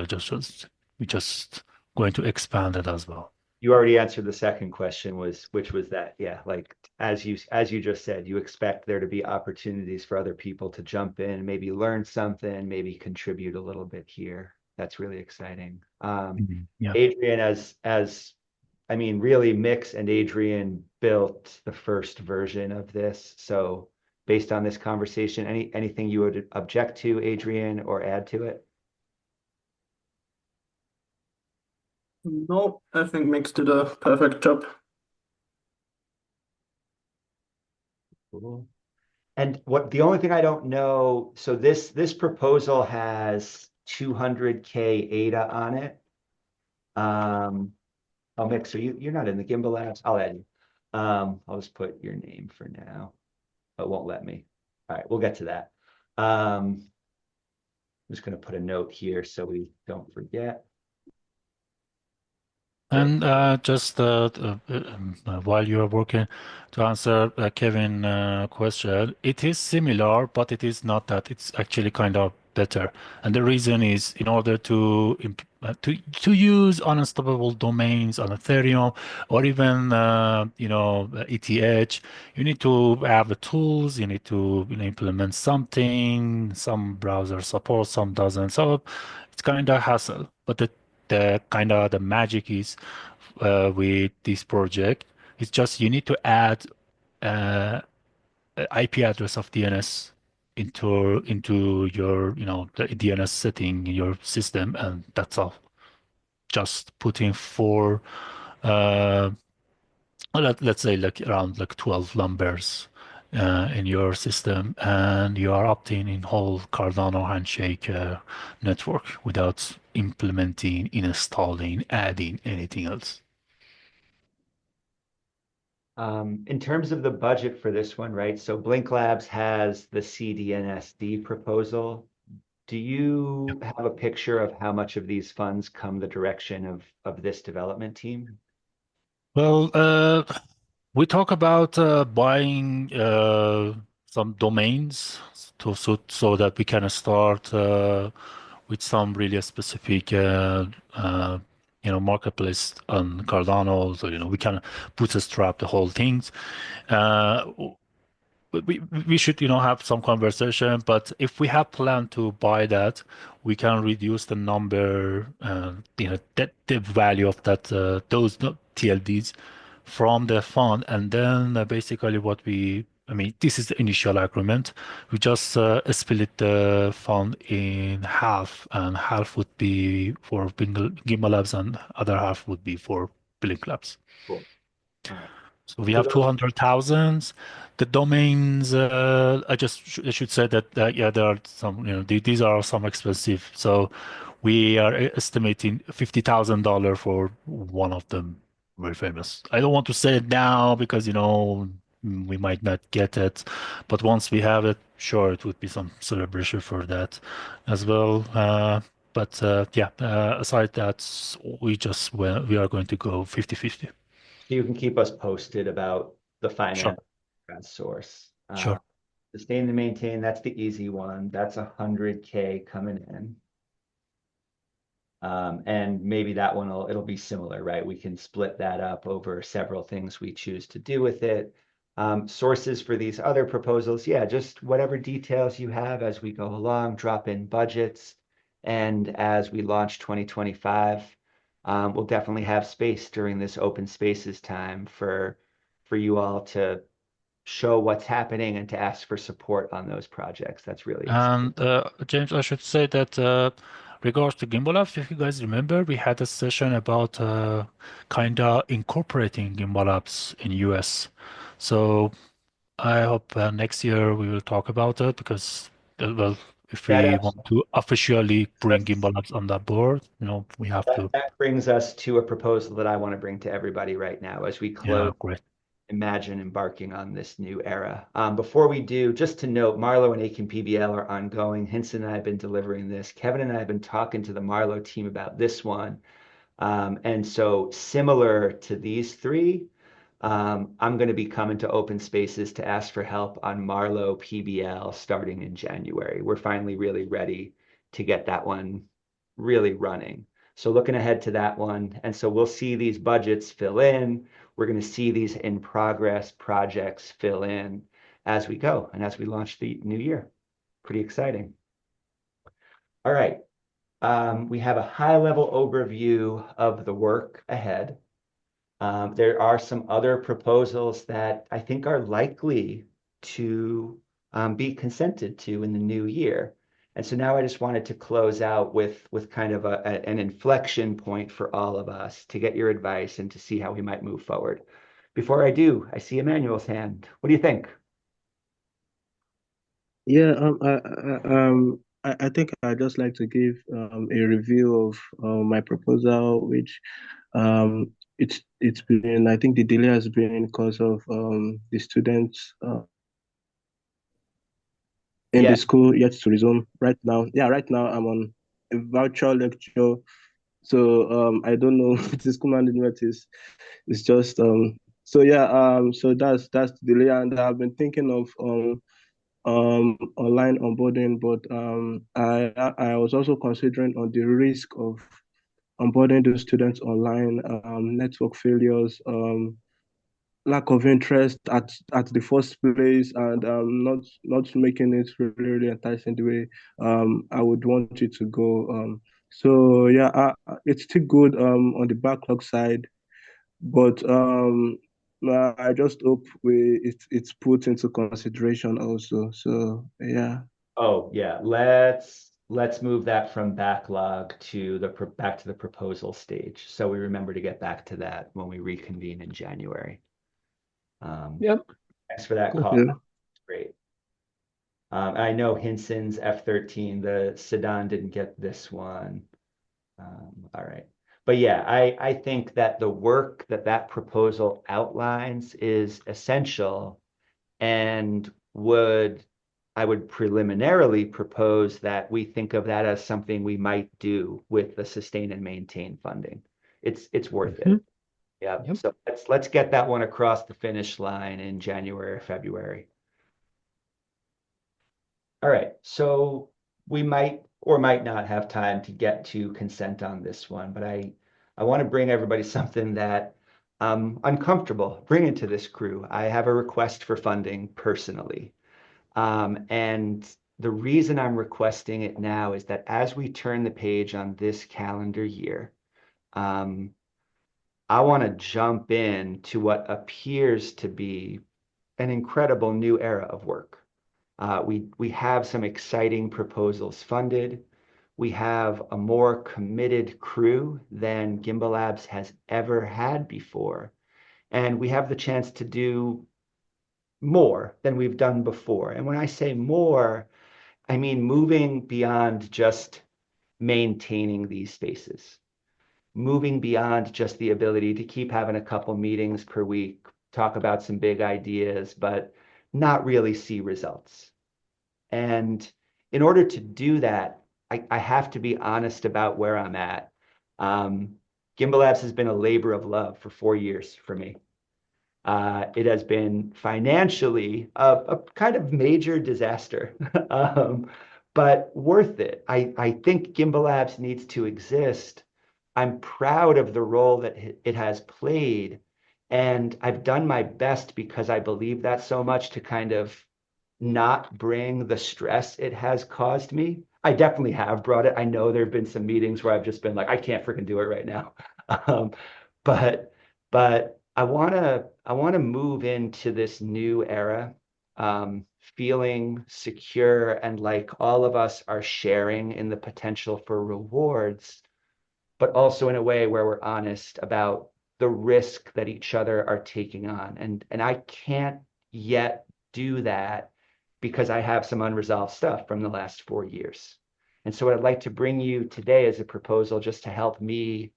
We just going to expand it as well. You already answered the second question, which was that, yeah, like as you just said, you expect there to be opportunities for other people to jump in, maybe learn something, maybe contribute a little bit here. That's really exciting. Yeah. Adrian, I mean, really, Mix and Adrian built the first version of this. So based on this conversation, anything you would object to, Adrian, or add to it? No, I think Mix did a perfect job. Cool. And the only thing I don't know, so this proposal has 200K ADA on it. Oh, Mick, so you're not in the Gimbal Labs? I'll add you. I'll just put your name for now. It won't let me. All right, we'll get to that. I'm just going to put a note here so we don't forget. And just while you are working to answer Kevin's question, it is similar, but it is not that. It's actually kind of better. And the reason is in order to use unstoppable domains on Ethereum or even ETH, you need to have the tools. You need to implement something. Some browsers support, some doesn't. So it's kind of hassle. But the kind of the magic is with this project. It's just you need to add IP address of DNS into your the DNS setting in your system, and that's all. Just putting four let's say like around like 12 numbers in your system, and you are opting in whole Cardano handshake network without implementing, installing, adding anything else. In terms of the budget for this one, right? So Blink Labs has the CDNSD proposal. Do you have a picture of how much of these funds come the direction of this development team? Well, we talk about buying some domains so that we can start with some really specific marketplace on Cardano. So we can bootstrap the whole things. Uh, we should have some conversation, but if we have plan to buy that, we can reduce the number, the value of that those TLDs from the fund, and then basically I mean, this is the initial agreement. We just split the fund in half, and half would be for Gimbal Labs, and other half would be for Blink Labs. Cool. All right. So we have 200,000. The domains, I should say that, yeah, there are some, these are some expensive. So we are estimating $50,000 for one of them, very famous. I don't want to say it now because, we might not get it. But once we have it, sure, it would be some celebration for that as well. Aside that, we are going to go 50-50. So you can keep us posted about the Sure. finance source. Sure. Sustain and maintain, that's the easy one. That's 100K coming in. And maybe that one it'll be similar, right? We can split that up over several things we choose to do with it. Sources for these other proposals, yeah, just whatever details you have as we go along, drop in budgets. And as we launch 2025, we'll definitely have space during this open spaces time for you all to show what's happening and to ask for support on those projects. That's really exciting. And James, I should say that regards to Gimbalabs, if you guys remember, we had a session about kind of incorporating Gimbalabs in US. So I hope next year we will talk about it because, well, if That we absolutely want to officially bring Gimbalabs on that board, we have to. that brings us to a proposal that I want to bring to everybody right now as we Yeah, close. great. Imagine embarking on this new era. Before we do, just to note, Marlowe and Aiken PBL are ongoing. Hinson and I have been delivering this. Kevin and I have been talking to the Marlowe team about this one. And so similar to these three, I'm going to be coming to open spaces to ask for help on Marlowe PBL starting in January. We're finally really ready to get that one really running. So looking ahead to that one. And so we'll see these budgets fill in. We're going to see these in progress projects fill in as we go and as we launch the new year. Pretty exciting. All right. We have a high level overview of the work ahead. There are some other proposals that I think are likely to be consented to in the new year. And so now I just wanted to close out with kind of an inflection point for all of us to get your advice and to see how we might move forward. Before I do, I see Emmanuel's hand. What do you think? Yeah, I think I'd just like to give a review of my proposal, which it's been, I think the delay has been because of the students in Yeah. the school yet to resume right now. Yeah, right now I'm on a virtual lecture, so I don't know the school management is just so yeah, so that's the delay, and I've been thinking of online onboarding, but I was also considering on the risk of onboarding those students online, network failures, lack of interest at the first place, and not making it really, really enticing the way I would want it to go. So yeah, it's still good on the backlog side, but I just hope it's put into consideration also. So yeah. Oh, yeah. Let's move that from backlog to back to the proposal stage. So we remember to get back to that when we reconvene in January. Yep. Thanks for that Cool. call. Yeah. That's great. I know Hinson's F13, the Sedan didn't get this one. All right. But yeah, I think that the work that proposal outlines is essential and I would preliminarily propose that we think of that as something we might do with the sustain and maintain funding. It's worth it. Yeah. Yep. So let's get that one across the finish line in January or February. All right. So we might or might not have time to get to consent on this one, but I want to bring everybody something that I'm uncomfortable bringing to this crew. I have a request for funding personally. And the reason I'm requesting it now is that as we turn the page on this calendar year, I want to jump in to what appears to be an incredible new era of work. We have some exciting proposals funded. We have a more committed crew than Gimbalabs has ever had before. And we have the chance to do more than we've done before. And when I say more, I mean moving beyond just maintaining these spaces, moving beyond just the ability to keep having a couple meetings per week, talk about some big ideas, but not really see results. And in order to do that, I have to be honest about where I'm at. Gimbalabs has been a labor of love for 4 years for me. It has been financially a kind of major disaster, but worth it. I think Gimbalabs needs to exist. I'm proud of the role that it has played, and I've done my best because I believe that so much to kind of not bring the stress it has caused me. I definitely have brought it. I know there have been some meetings where I've just been like, I can't freaking do it right now. Um, but but I want to move into this new era, feeling secure and like all of us are sharing in the potential for rewards, but also in a way where we're honest about the risk that each other are taking on. And I can't yet do that because I have some unresolved stuff from the last 4 years. And so what I'd like to bring you today is a proposal just to help me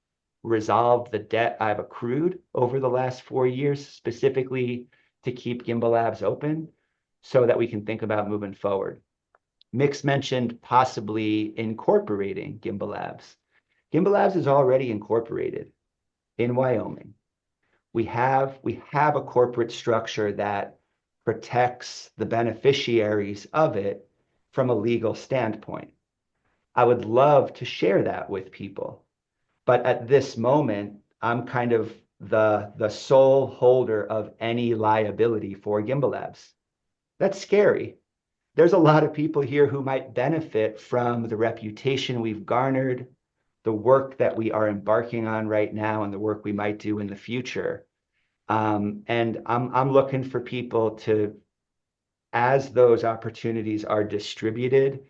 resolve the debt I've accrued over the last 4 years, specifically to keep Gimbalabs open so that we can think about moving forward. Mix mentioned possibly incorporating Gimbalabs. Gimbalabs is already incorporated in Wyoming. We have a corporate structure that protects the beneficiaries of it from a legal standpoint. I would love to share that with people, but at this moment, I'm kind of the sole holder of any liability for Gimbalabs. That's scary. There's a lot of people here who might benefit from the reputation we've garnered, the work that we are embarking on right now, and the work we might do in the future. And I'm looking for people to, as those opportunities are distributed,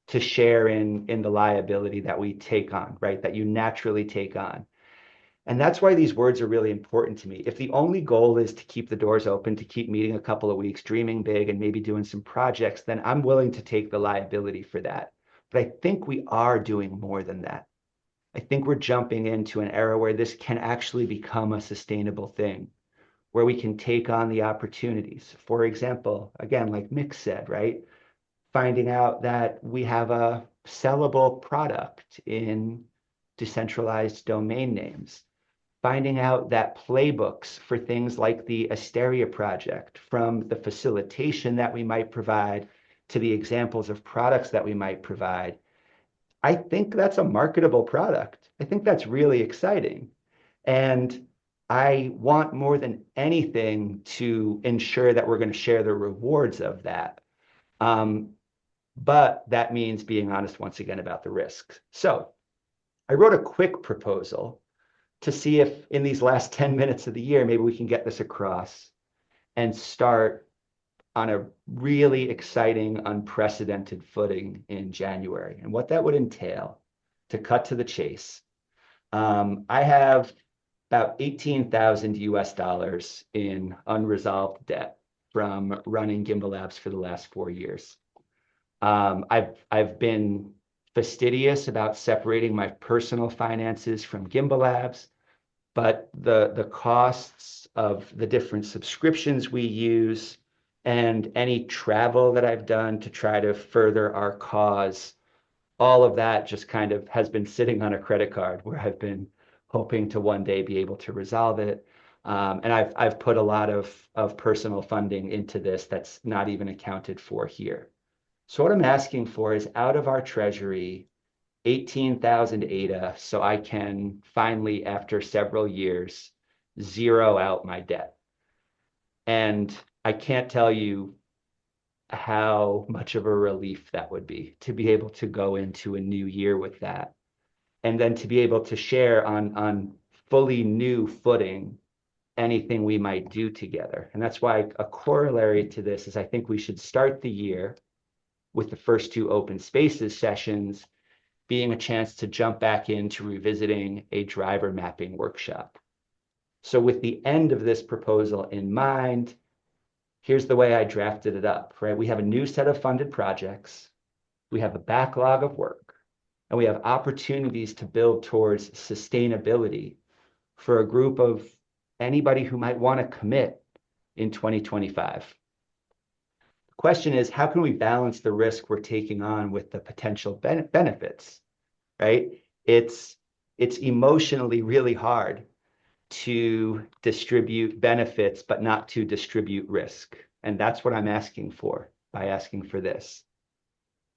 to share in the liability that we take on, right? That you naturally take on. And that's why these words are really important to me. If the only goal is to keep the doors open, to keep meeting a couple of weeks, dreaming big, and maybe doing some projects, then I'm willing to take the liability for that. But I think we are doing more than that. I think we're jumping into an era where this can actually become a sustainable thing, where we can take on the opportunities. For example, again, like Mick said, right? Finding out that we have a sellable product in decentralized domain names. Finding out that playbooks for things like the Asteria project, from the facilitation that we might provide to the examples of products that we might provide, I think that's a marketable product. I think that's really exciting. And I want more than anything to ensure that we're going to share the rewards of that. But that means being honest once again about the risks. So I wrote a quick proposal to see if in these last 10 minutes of the year, maybe we can get this across and start on a really exciting, unprecedented footing in January. And what that would entail, to cut to the chase, I have about 18,000 US dollars in unresolved debt from running Gimbalabs for the last 4 years. I've been fastidious about separating my personal finances from Gimbalabs, but the costs of the different subscriptions we use and any travel that I've done to try to further our cause, all of that just kind of has been sitting on a credit card where I've been hoping to one day be able to resolve it. And I've put a lot of personal funding into this that's not even accounted for here. So what I'm asking for is out of our treasury, 18,000 ADA, so I can finally, after several years, zero out my debt. And I can't tell you how much of a relief that would be to be able to go into a new year with that. And then to be able to share on fully new footing anything we might do together. And that's why a corollary to this is I think we should start the year with the first two open spaces sessions being a chance to jump back into revisiting a driver mapping workshop. So with the end of this proposal in mind, here's the way I drafted it up, right? We have a new set of funded projects, we have a backlog of work, and we have opportunities to build towards sustainability for a group of anybody who might want to commit in 2025. The question is, how can we balance the risk we're taking on with the potential benefits, right? It's emotionally really hard to distribute benefits, but not to distribute risk. And that's what I'm asking for by asking for this.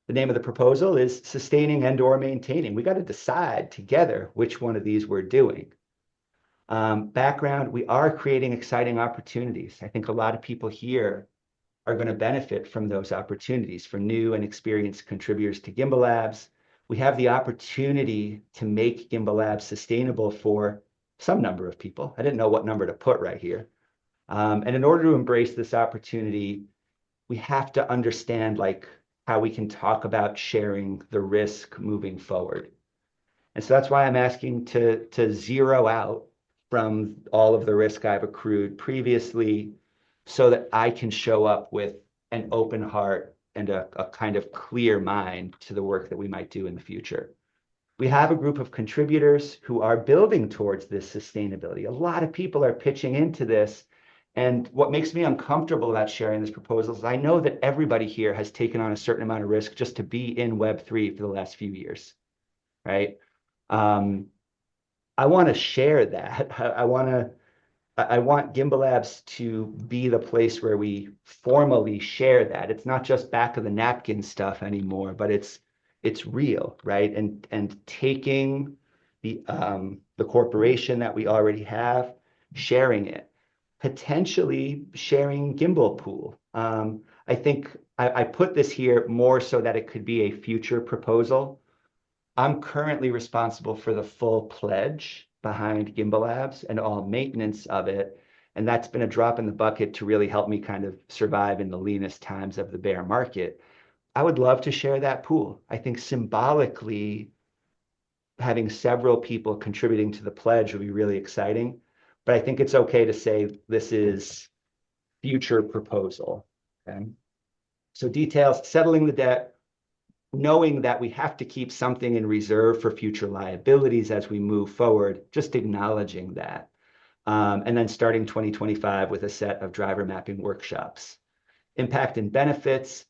The name of the proposal is sustaining and/or maintaining. We got to decide together which one of these we're doing. Background, we are creating exciting opportunities. I think a lot of people here are going to benefit from those opportunities. For new and experienced contributors to Gimbalabs, we have the opportunity to make Gimbalabs sustainable for some number of people. I didn't know what number to put right here, And in order to embrace this opportunity, we have to understand like how we can talk about sharing the risk moving forward. And so that's why I'm asking to zero out from all of the risk I've accrued previously so that I can show up with an open heart and a kind of clear mind to the work that we might do in the future. We have a group of contributors who are building towards this sustainability. A lot of people are pitching into this. And what makes me uncomfortable about sharing this proposal is I know that everybody here has taken on a certain amount of risk just to be in Web3 for the last few years, right? Um, I want to share that. I want Gimbalabs to be the place where we formally share that. It's not just back of the napkin stuff anymore, but it's real, right? And taking the corporation that we already have, sharing it, potentially sharing Gimbal Pool. I think I put this here more so that it could be a future proposal. I'm currently responsible for the full pledge behind Gimbalabs and all maintenance of it. And that's been a drop in the bucket to really help me kind of survive in the leanest times of the bear market. I would love to share that pool. I think symbolically, having several people contributing to the pledge will be really exciting. But I think it's okay to say this is future proposal. Okay. So details, settling the debt, knowing that we have to keep something in reserve for future liabilities as we move forward, just acknowledging that. And then starting 2025 with a set of driver mapping workshops. Impact and benefits.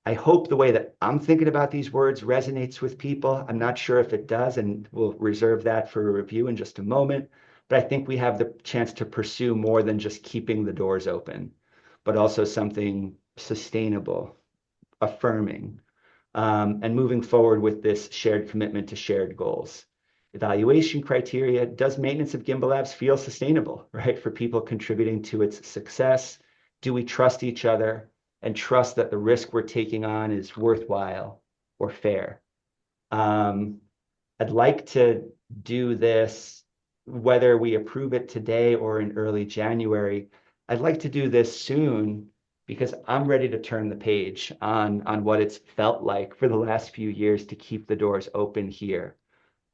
I hope the way that I'm thinking about these words resonates with people. I'm not sure if it does, and we'll reserve that for a review in just a moment. But I think we have the chance to pursue more than just keeping the doors open, but also something sustainable, affirming, and moving forward with this shared commitment to shared goals. Evaluation criteria, does maintenance of Gimbalabs feel sustainable, right? For people contributing to its success? Do we trust each other and trust that the risk we're taking on is worthwhile or fair? I'd like to do this, whether we approve it today or in early January. I'd like to do this soon because I'm ready to turn the page on what it's felt like for the last few years to keep the doors open here.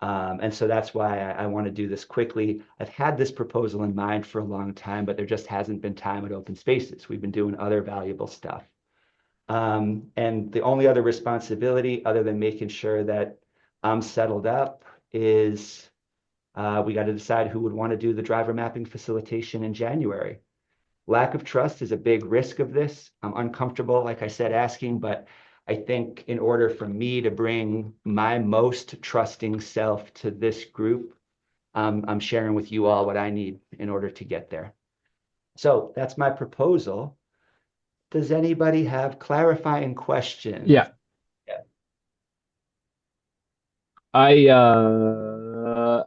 And so that's why I want to do this quickly. I've had this proposal in mind for a long time, but there just hasn't been time at Open Spaces. We've been doing other valuable stuff. And the only other responsibility other than making sure that I'm settled up is we got to decide who would want to do the driver mapping facilitation in January. Lack of trust is a big risk of this. I'm uncomfortable, like I said, asking, but I think in order for me to bring my most trusting self to this group, I'm sharing with you all what I need in order to get there. So that's my proposal. Does anybody have clarifying questions? Yeah. Yeah.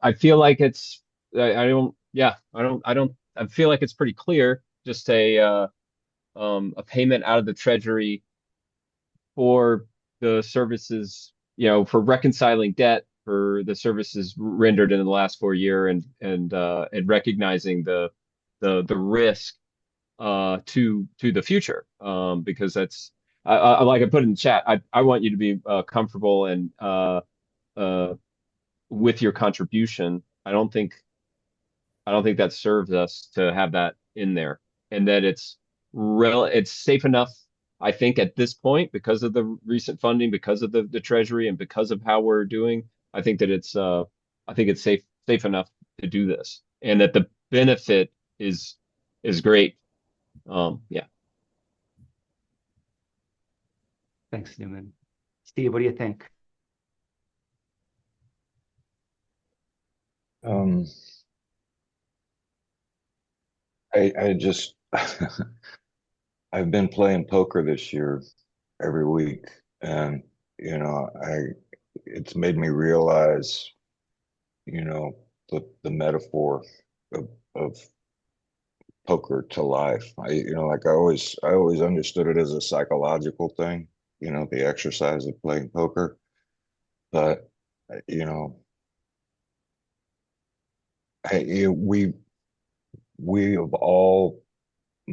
I feel like it's I don't yeah, I feel like it's pretty clear. Just a payment out of the treasury for the services, for reconciling debt for the services rendered in the last 4 year and recognizing the risk to the future, because that's like I put in the chat. I want you to be comfortable and uh, with your contribution. I don't think that serves us to have that in there, and that it's safe enough. I think at this point, because of the recent funding, because of the treasury, and because of how we're doing, I think that I think it's safe enough to do this, and that the benefit is great. Yeah. Thanks, Newman. Steve, what do you think? Um, I just I've been playing poker this year every week, and it's made me realize, the metaphor of poker to life. I always understood it as a psychological thing, the exercise of playing poker. But you know, I, you- we have all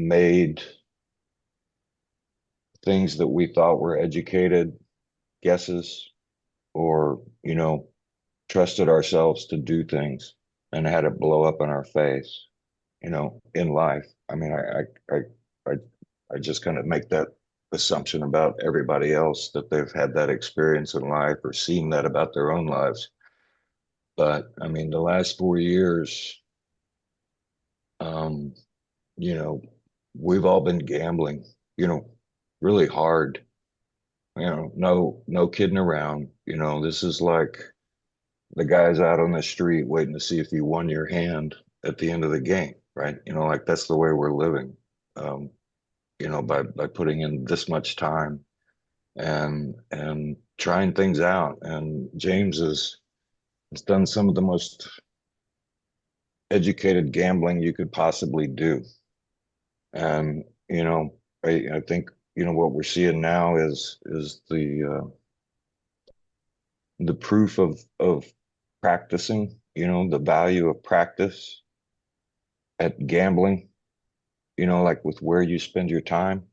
made things that we thought were educated guesses, or, trusted ourselves to do things and had it blow up in our face, in life. I mean, I just kind of make that assumption about everybody else, that they've had that experience in life or seen that about their own lives. But I mean, the last 4 years, um, we've all been gambling, really hard, no kidding around. This is like the guys out on the street waiting to see if you won your hand at the end of the game, right? Like that's the way we're living, by putting in this much time and trying things out. And James has done some of the most educated gambling you could possibly do. And, I think, what we're seeing now is the proof of practicing, the value of practice at gambling, like with where you spend your time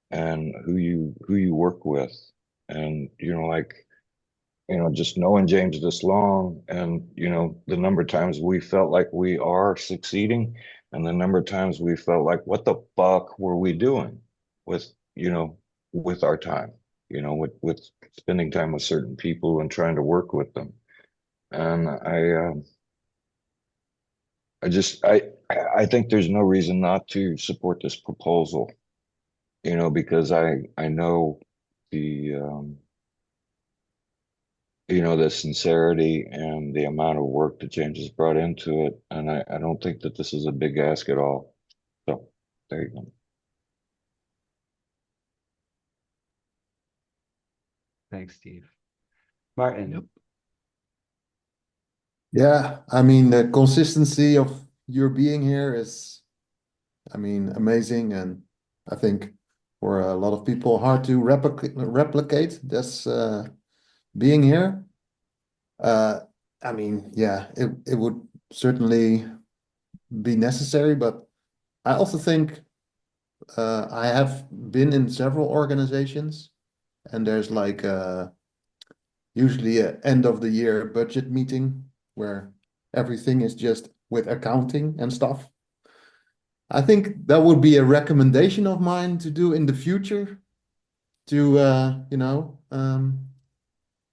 and who you work with. And, like, just knowing James this long, and, the number of times we felt like we are succeeding, and the number of times we felt like, what the fuck were we doing with, with our time, with spending time with certain people and trying to work with them. And I think there's no reason not to support this proposal, because I know the, the sincerity and the amount of work that James has brought into it. And I don't think that this is a big ask at all. So there you go. Thanks, Steve. Martin. Yep. Yeah, I mean, the consistency of your being here is, amazing. And I think for a lot of people, hard to replicate this being here. Yeah, it would certainly be necessary, but I also think I have been in several organizations, and there's like usually a end of the year budget meeting where everything is just with accounting and stuff. I think that would be a recommendation of mine to do in the future to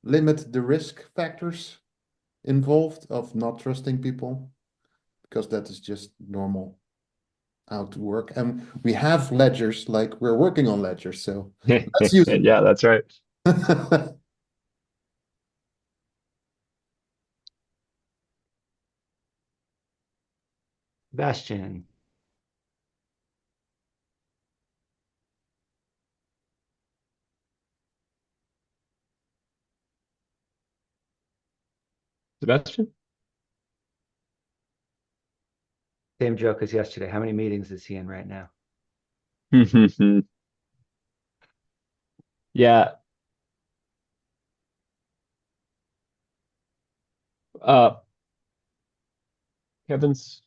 limit the risk factors involved of not trusting people, because that is just normal how to work. And we have ledgers, like we're working on ledgers, so let's use it. Yeah, that's right. Sebastian. Sebastian? Same joke as yesterday. How many meetings is he in right now? Yeah. Kevin's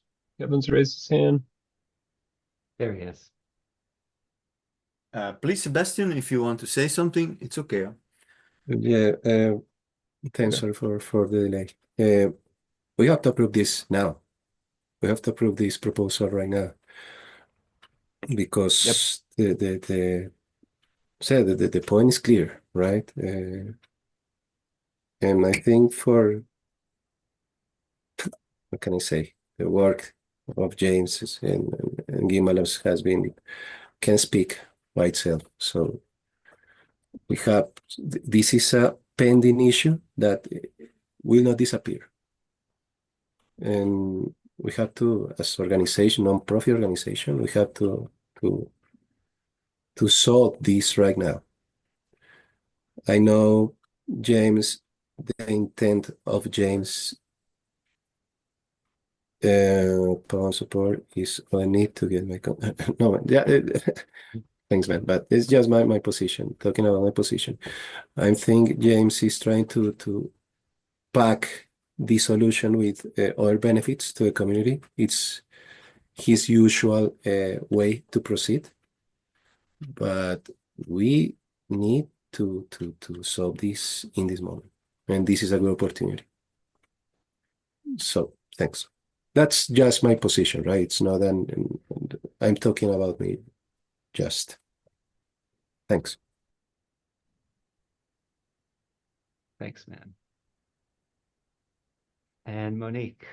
raised his hand. There he is. Please, Sebastian, if you want to say something, it's okay. Yeah, thanks, sorry for the delay. We have to approve this now. We have to approve this proposal right now because the point is clear, right? And I think what can I say? The work of James and Gimbalabs can speak by itself. So we have, this is a pending issue that will not disappear. And we have to, as organization, non-profit organization, we have to solve this right now. I know James, the intent of James Pound support is I need to get my no, yeah, thanks, man. But it's just my position. Talking about my position, I think James is trying to pack the solution with other benefits to the community. his usual way to proceed. But we need to solve this in this moment, and this is a good opportunity. So thanks. That's just my position, right? It's not I'm talking about me. Just thanks. Thanks, man. And Monique.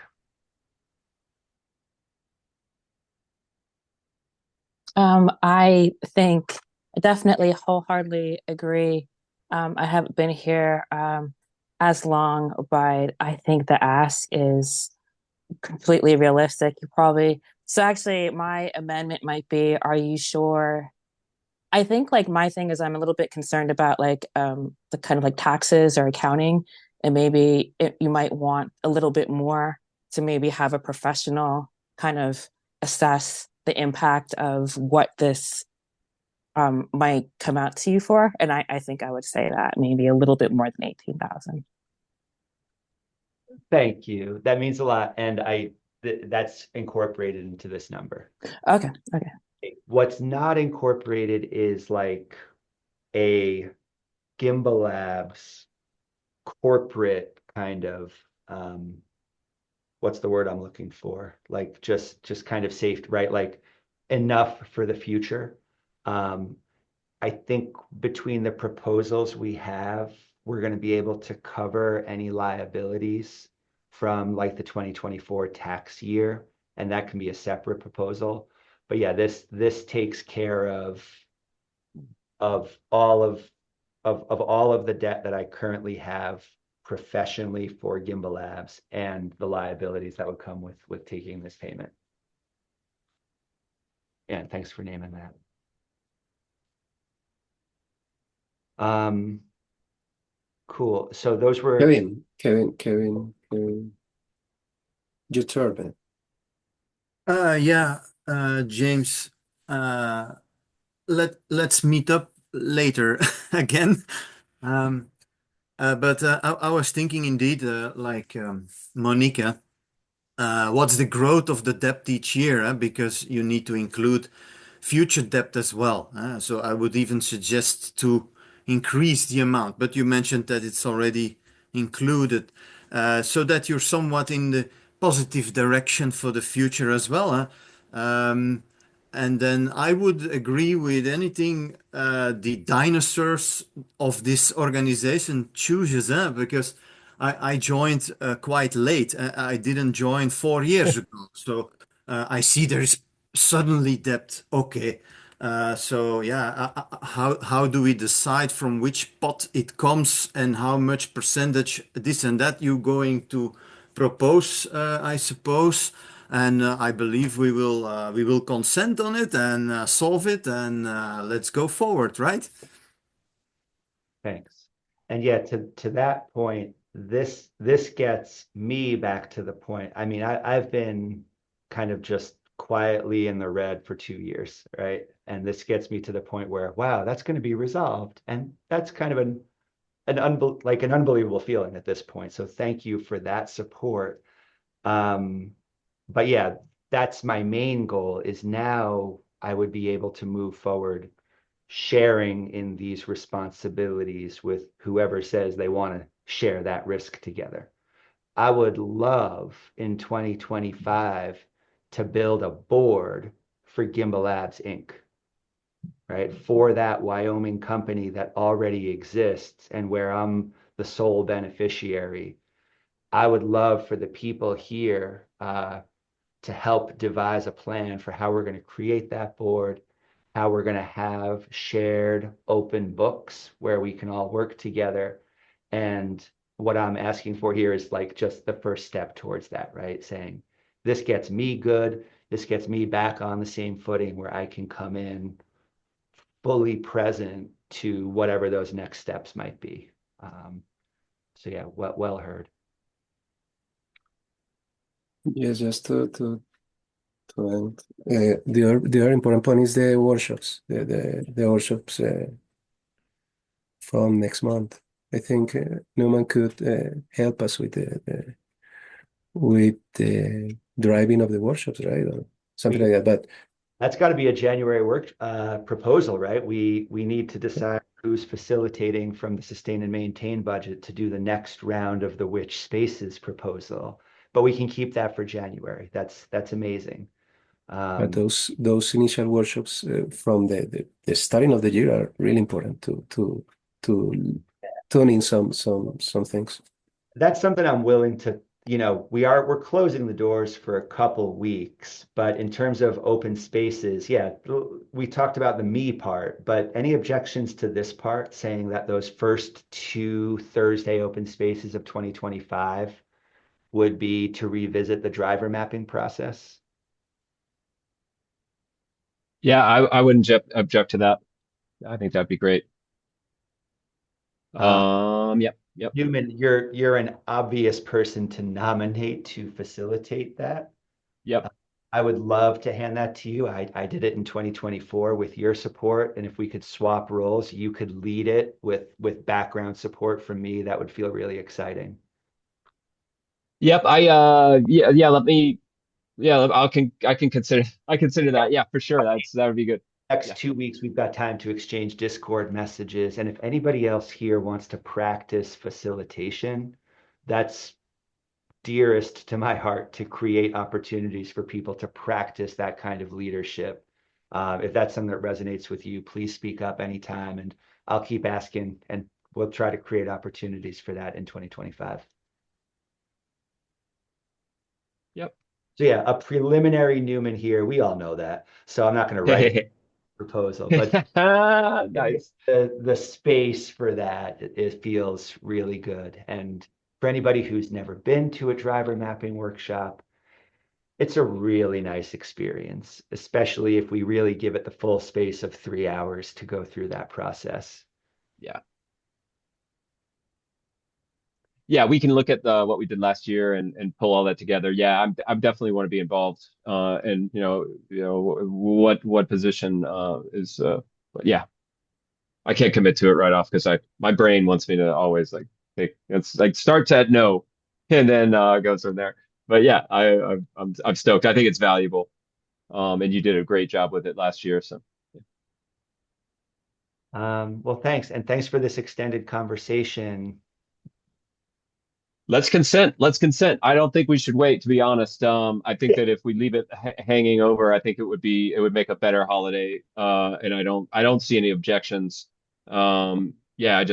I think I definitely wholeheartedly agree. I haven't been here as long, but I think the ask is completely realistic. You probably so actually my amendment might be, are you sure? I think like my thing is I'm a little bit concerned about like the kind of like taxes or accounting, and maybe you might want a little bit more to maybe have a professional kind of assess the impact of what this might come out to you for. And I think I would say that maybe a little bit more than 18,000. Thank you. That means a lot. And that's incorporated into this number. Okay. What's not incorporated is like a Gimbalabs corporate kind of what's the word I'm looking for? Like just kind of safe, right? Like enough for the future. I think between the proposals we have, we're going to be able to cover any liabilities from like the 2024 tax year, and that can be a separate proposal. But yeah, this takes care of all of the debt that I currently have professionally for Gimbalabs and the liabilities that would come with taking this payment. And thanks for naming that. Cool. So those were Kevin, your turn, man. Yeah, James, let's meet up later again. But I was thinking indeed, like Monica, what's the growth of the debt each year? Because you need to include future debt as well. So I would even suggest to increase the amount, but you mentioned that it's already included, so that you're somewhat in the positive direction for the future as well. And then I would agree with anything the dinosaurs of this organization chooses, because I joined quite late. I didn't join 4 years ago. So I see there is suddenly debt. Okay. So yeah, how do we decide from which pot it comes and how much percentage this and that you going to propose, I suppose. And I believe we will consent on it and solve it and let's go forward, right? Thanks. And yeah, to that point, this gets me back to the point. I mean, I've been kind of just quietly in the red for 2 years, right? And this gets me to the point where, wow, that's going to be resolved. And that's kind of an unbelievable feeling at this point. So thank you for that support. But yeah, that's my main goal is now I would be able to move forward sharing in these responsibilities with whoever says they want to share that risk together. I would love in 2025 to build a board for Gimbalabs Inc., right? For that Wyoming company that already exists and where I'm the sole beneficiary. I would love for the people here to help devise a plan for how we're going to create that board, how we're going to have shared open books where we can all work together. And what I'm asking for here is like just the first step towards that, right? Saying this gets me good, this gets me back on the same footing where I can come in fully present to whatever those next steps might be. So yeah, well heard. Yes, just to end. The other important point is the workshops, the workshops from next month. I think Newman could help us with the driving of the workshops, right? something like that. But That's got to be a January work proposal, right? We need to decide who's facilitating from the sustain and maintain budget to do the next round of the which spaces proposal. But we can keep that for January. That's amazing. but those initial workshops from the starting of the year are really important to tune in some things. That's something I'm willing to, we're closing the doors for a couple weeks, but in terms of open spaces, yeah, we talked about the me part, but any objections to this part, saying that those first 2 Thursday open spaces of 2025 would be to revisit the driver mapping process? Yeah, I wouldn't object to that. I think that'd be great. Yep. Newman, you're an obvious person to nominate to facilitate that. Yep. I would love to hand that to you. I did it in 2024 with your support, and if we could swap roles, you could lead it with background support from me. That would feel really exciting. Yep. I can consider that. Yeah, for sure. That would be good. Next 2 weeks, we've got time to exchange Discord messages. And if anybody else here wants to practice facilitation, that's dearest to my heart, to create opportunities for people to practice that kind of leadership. If that's something that resonates with you, please speak up anytime, and I'll keep asking, and we'll try to create opportunities for that in 2025. Yep. So yeah, a preliminary Newman here. We all know that. So I'm not going to write proposal, but nice. The space for that, it feels really good. And for anybody who's never been to a driver mapping workshop, it's a really nice experience, especially if we really give it the full space of 3 hours to go through that process. Yeah. Yeah, we can look at what we did last year and pull all that together. Yeah, I'm definitely want to be involved. And what position is but yeah. I can't commit to it right off because my brain wants me to always like think it's like starts at no and then goes from there. But yeah, I'm stoked. I think it's valuable. And you did a great job with it last year. So Well, thanks. And thanks for this extended conversation. let's consent. Let's consent. I don't think we should wait, to be honest. I think that if we leave it hanging over, I think it would make a better holiday. And I don't see any objections. Yeah,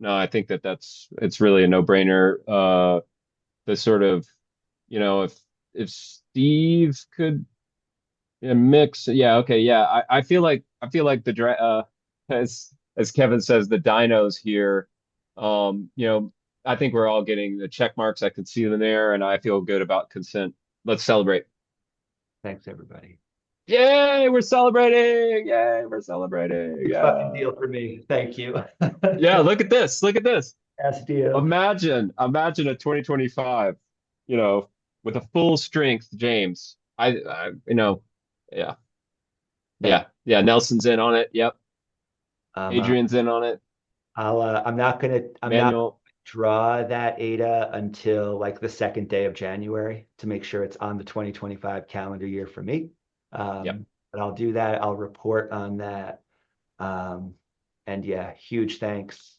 no, I think it's really a no-brainer. The sort of, if Steve could mix, yeah, okay, yeah. I feel like as Kevin says, the dinos here, I think we're all getting the check marks. I can see them there, and I feel good about consent. Let's celebrate. Thanks, everybody. Yay, we're celebrating. Yay, we're celebrating. Yeah. Fucking deal for me. Thank you. Yeah, look at this. Look at this. SDO. Imagine a 2025, with a full strength James. Yeah. Yeah. Nelson's in on it. Yep. Adrian's in on it. I'm not gonna draw that ADA until like the second day of January to make sure it's on the 2025 calendar year for me. Yep. But I'll do that. I'll report on that. And yeah, huge thanks.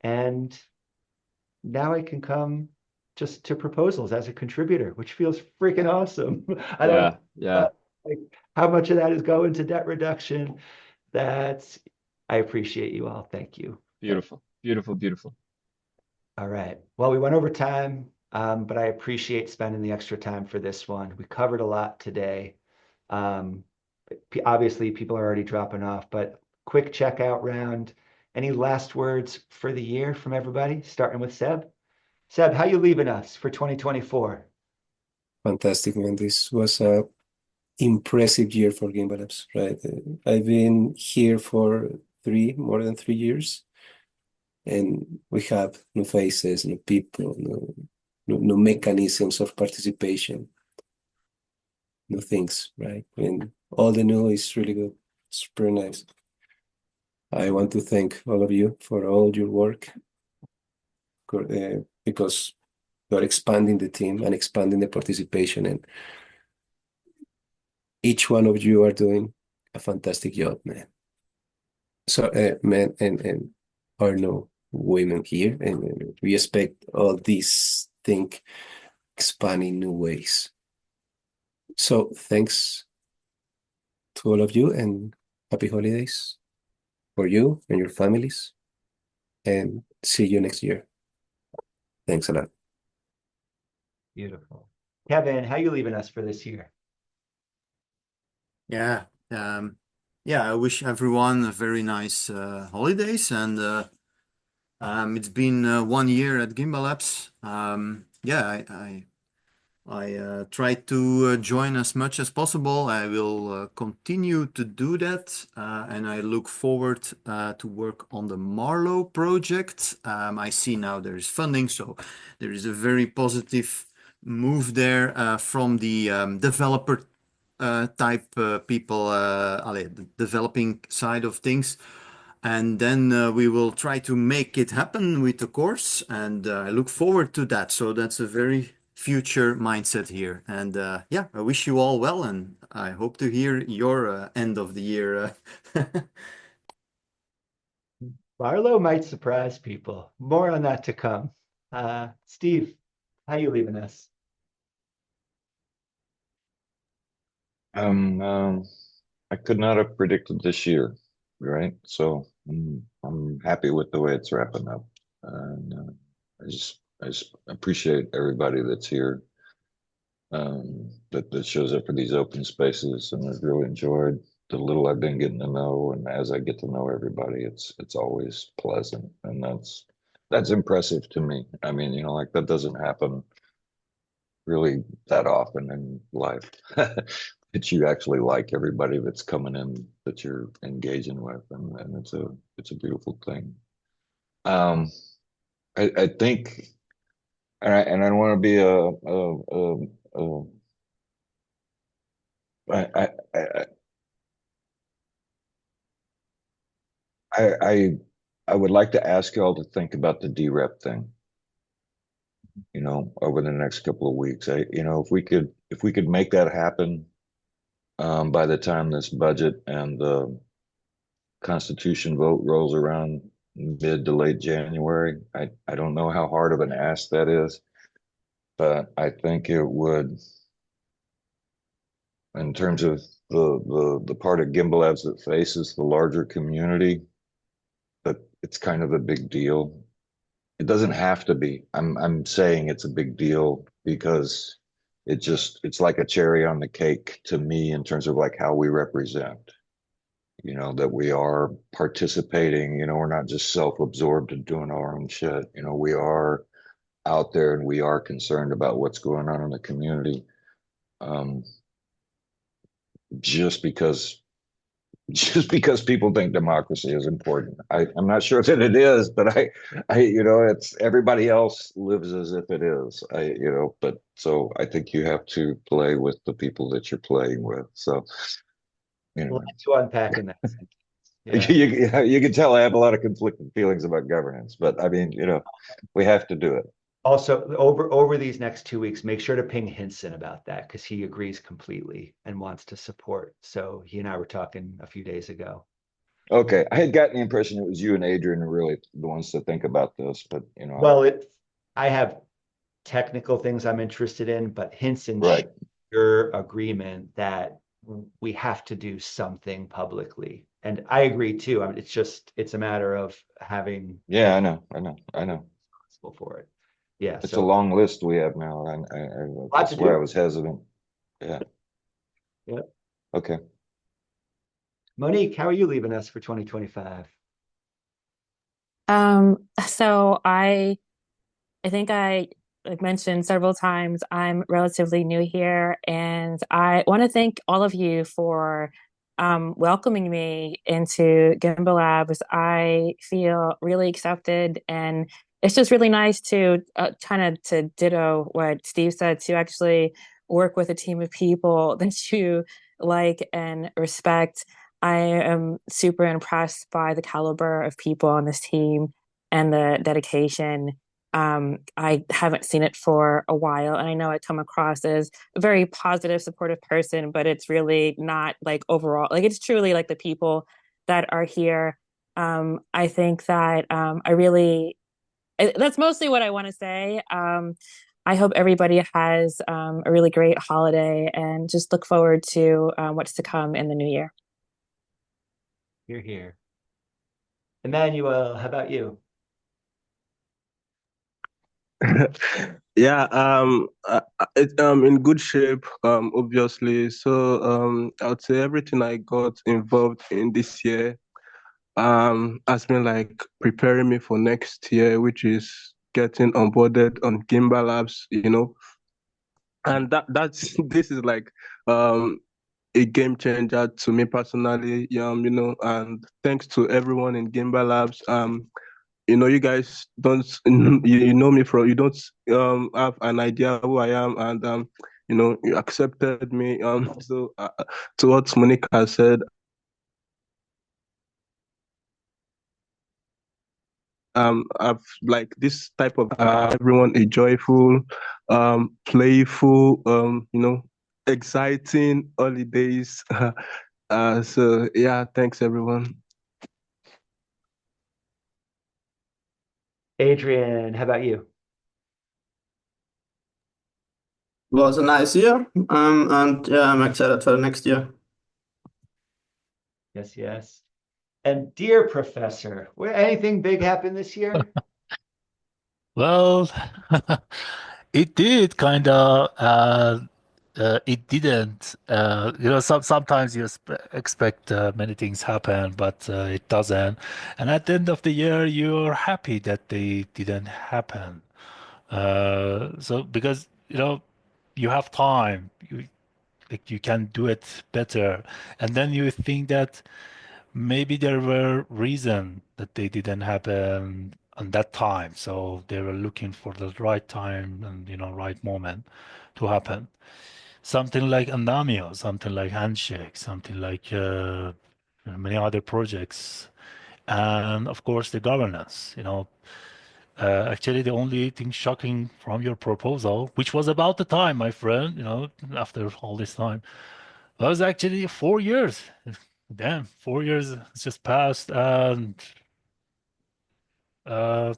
And now I can come just to proposals as a contributor, which feels freaking awesome. I don't know like how much of that is going to debt reduction. I appreciate you all. Thank you. Beautiful. All right. Well, we went over time, but I appreciate spending the extra time for this one. We covered a lot today. Obviously, people are already dropping off, but quick checkout round. Any last words for the year from everybody, starting with Seb? Seb, how you leaving us for 2024? Fantastic, man. This was a impressive year for Gimbalabs, right? I've been here for more than 3 years, and we have new faces, new people, new mechanisms of participation, new things, right? And all the new is really good. It's pretty nice. I want to thank all of you for all your work, because you're expanding the team and expanding the participation, and each one of you are doing a fantastic job, man. So, men and are no women here, and we expect all these thing expand in new ways. So, thanks to all of you, and happy holidays for you and your families, and see you next year. Thanks a lot. Beautiful. Kevin, how you leaving us for this year? Yeah. I wish everyone a very nice holidays, and it's been 1 year at Gimbalabs. I try to join as much as possible. I will continue to do that, and I look forward to work on the Marlow project. I see now there is funding, so there is a very positive move there from the developer type people, the developing side of things. And then we will try to make it happen with the course, and I look forward to that. So that's a very future mindset here. And I wish you all well, and I hope to hear your end of the year. Marlow might surprise people. More on that to come. Steve, how you leaving us? I could not have predicted this year, right? So I'm happy with the way it's wrapping up, and I just appreciate everybody that's here, that shows up for these open spaces, and I've really enjoyed the little I've been getting to know, and as I get to know everybody, it's always pleasant, and that's impressive to me. I mean, like that doesn't happen really that often in life. That you actually like everybody that's coming in that you're engaging with, and it's a beautiful thing. I think, and I don't want to be I I would like to ask y'all to think about the DREP thing, over the next couple of weeks. If we could make that happen by the time this budget and the Constitution vote rolls around mid to late January. I don't know how hard of an ask that is, but I think it would, in terms of the part of Gimbalabs that faces the larger community, that it's kind of a big deal. It doesn't have to be. I'm saying it's a big deal because it's like a cherry on the cake to me in terms of like how we represent. That we are participating, we're not just self-absorbed and doing our own shit. We are out there and we are concerned about what's going on in the community. Just because people think democracy is important. I'm not sure that it is, but it's everybody else lives as if it is. But so I think you have to play with the people that you're playing with. So, Lots to unpack in that sentence. Yeah. You can tell I have a lot of conflicting feelings about governance, but I mean, we have to do it. Also, over these next 2 weeks, make sure to ping Hinson about that because he agrees completely and wants to support. So he and I were talking a few days ago. Okay, I had gotten the impression it was you and Adrian who really the ones to think about this, but Well, I have technical things I'm interested in, but Hinson, right. Your agreement that we have to do something publicly. And I agree too. I mean, it's a matter of having. Yeah, I know. Responsible for it. Yeah. It's a long list we have now. That's why I was hesitant. Yeah. Yep. Okay. Monique, how are you leaving us for 2025? So I think I mentioned several times I'm relatively new here, and I want to thank all of you for welcoming me into Gimbalabs. I feel really accepted, and it's just really nice to kind of to ditto what Steve said, to actually work with a team of people that you like and respect. I am super impressed by the caliber of people on this team and the dedication. I haven't seen it for a while, and I know I come across as a very positive, supportive person, but it's really not like overall. Like it's truly like the people that are here. I think that that's mostly what I want to say. I hope everybody has a really great holiday and just look forward to what's to come in the new year. You're here. Emmanuel, how about you? Yeah, in good shape, obviously. So, I would say everything I got involved in this year, has been like preparing me for next year, which is getting onboarded on Gimbalabs, and that's this is like, a game changer to me personally, and thanks to everyone in Gimbalabs. You guys don't you know me from you don't have an idea who I am, and you accepted me. So to what Monica has said, I've like this type of everyone a joyful, playful, exciting holidays. So yeah, thanks everyone. Adrian, how about you? Was a nice year, and yeah, I'm excited for the next year. Yes, yes. And dear professor, anything big happen this year? Well, it did kind of. It didn't. Sometimes you expect many things happen, but it doesn't. And at the end of the year, you're happy that they didn't happen. So because you have time, you can do it better, and then you think that maybe there were reason that they didn't happen on that time. So they were looking for the right time and right moment to happen. Something like Andamio, something like Handshake, something like many other projects, and of course the governance. Actually, the only thing shocking from your proposal, which was about the time, my friend, after all this time, was actually 4 years. Damn, 4 years just passed, and uh,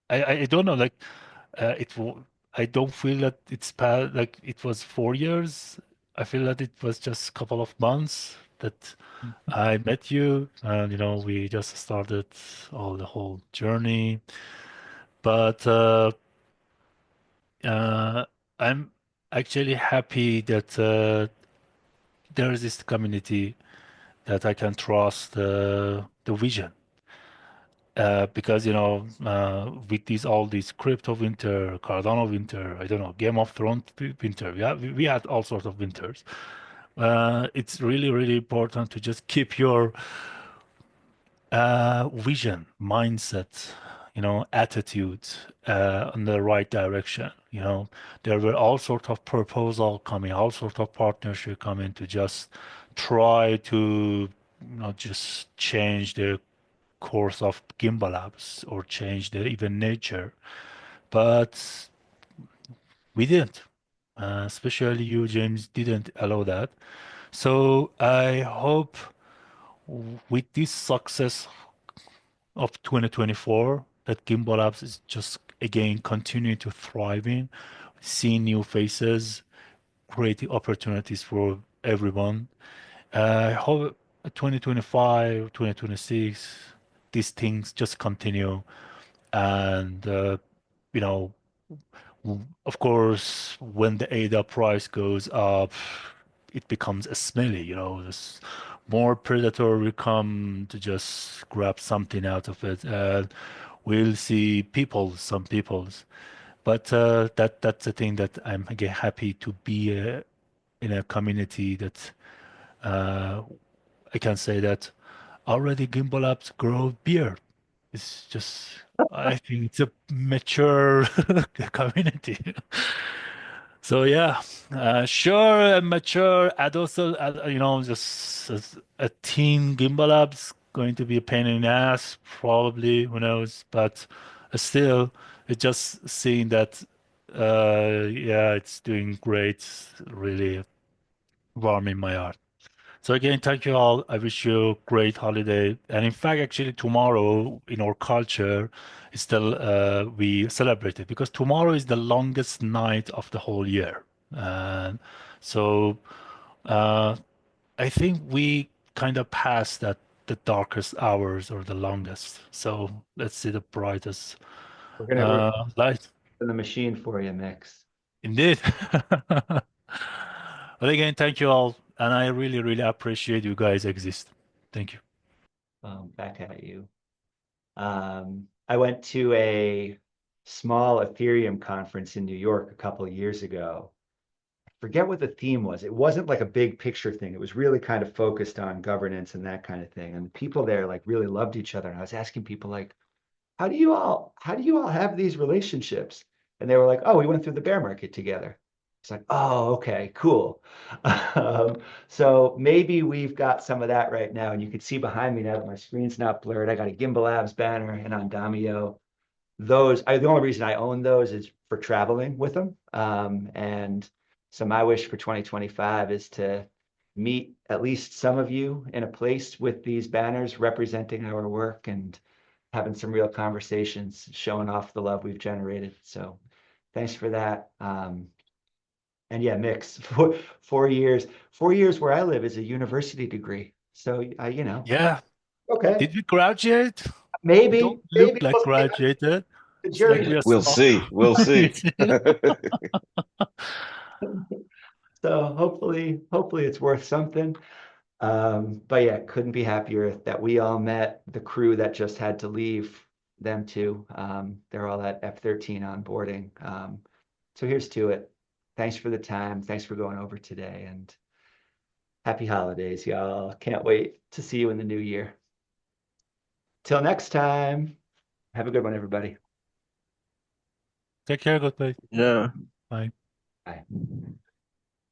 I don't know, like I don't feel that it's past like it was 4 years. I feel that it was just a couple of months that I met you, and we just started all the whole journey. But uh, I'm actually happy that there is this community that I can trust the vision. Because with all these crypto winter, Cardano winter, I don't know, Game of Thrones winter, we had all sorts of winters. It's really, really important to just keep your vision, mindset, attitude in the right direction. There were all sorts of proposal coming, all sorts of partnership coming to just try to just change the course of Gimbalabs or change the even nature, but we didn't. Especially you, James, didn't allow that. So I hope with this success of 2024 that Gimbalabs is just again continuing to thriving, seeing new faces, creating opportunities for everyone. I hope 2025, 2026, these things just continue. And, you know, of course, when the ADA price goes up, it becomes a smelly, this more predator will come to just grab something out of it. We'll see some peoples. But that's the thing that I'm again happy to be in a community that uh, I can say that already Gimbal Labs grow beer. It's just, I think it's a mature community. So yeah, sure, a mature adult, just a teen Gimbal Labs going to be a pain in the ass, probably, who knows, but still, it's just seeing that, yeah, it's doing great, really warming my heart. So again, thank you all. I wish you a great holiday. And in fact, actually, tomorrow in our culture, is still we celebrate it because tomorrow is the longest night of the whole year. And so uh, I think we kind of passed that the darkest hours or the longest. So let's see the brightest We're light. in the machine for you, Mix. Indeed. But again, thank you all, and I really, really appreciate you guys exist. Thank you. Back at you. I went to a small Ethereum conference in New York a couple of years ago. I forget what the theme was. It wasn't like a big picture thing. It was really kind of focused on governance and that kind of thing. And the people there like really loved each other. And I was asking people like, how do you all have these relationships? And they were like, oh, we went through the bear market together. It's like, oh, okay, cool. Um, so maybe we've got some of that right now. And you can see behind me now that my screen's not blurred. I got a Gimbalabs banner and on Damio. The only reason I own those is for traveling with them. And so my wish for 2025 is to meet at least some of you in a place with these banners representing our work and having some real conversations, showing off the love we've generated. So thanks for that. And yeah, Mix, 4 years where I live is a university degree. So Yeah. okay, Did we graduate? We maybe, don't look like we'll see. graduated. The It's like jury's we are We'll stuck. see. We'll see. so hopefully it's worth something. But yeah, couldn't be happier that we all met the crew that just had to leave, them too. They're all at F-13 onboarding. So here's to it. Thanks for the time. Thanks for going over today and happy holidays, y'all. Can't wait to see you in the new year. Till next time, have a good one, everybody. Take care. Goodbye. Yeah. Bye. Bye.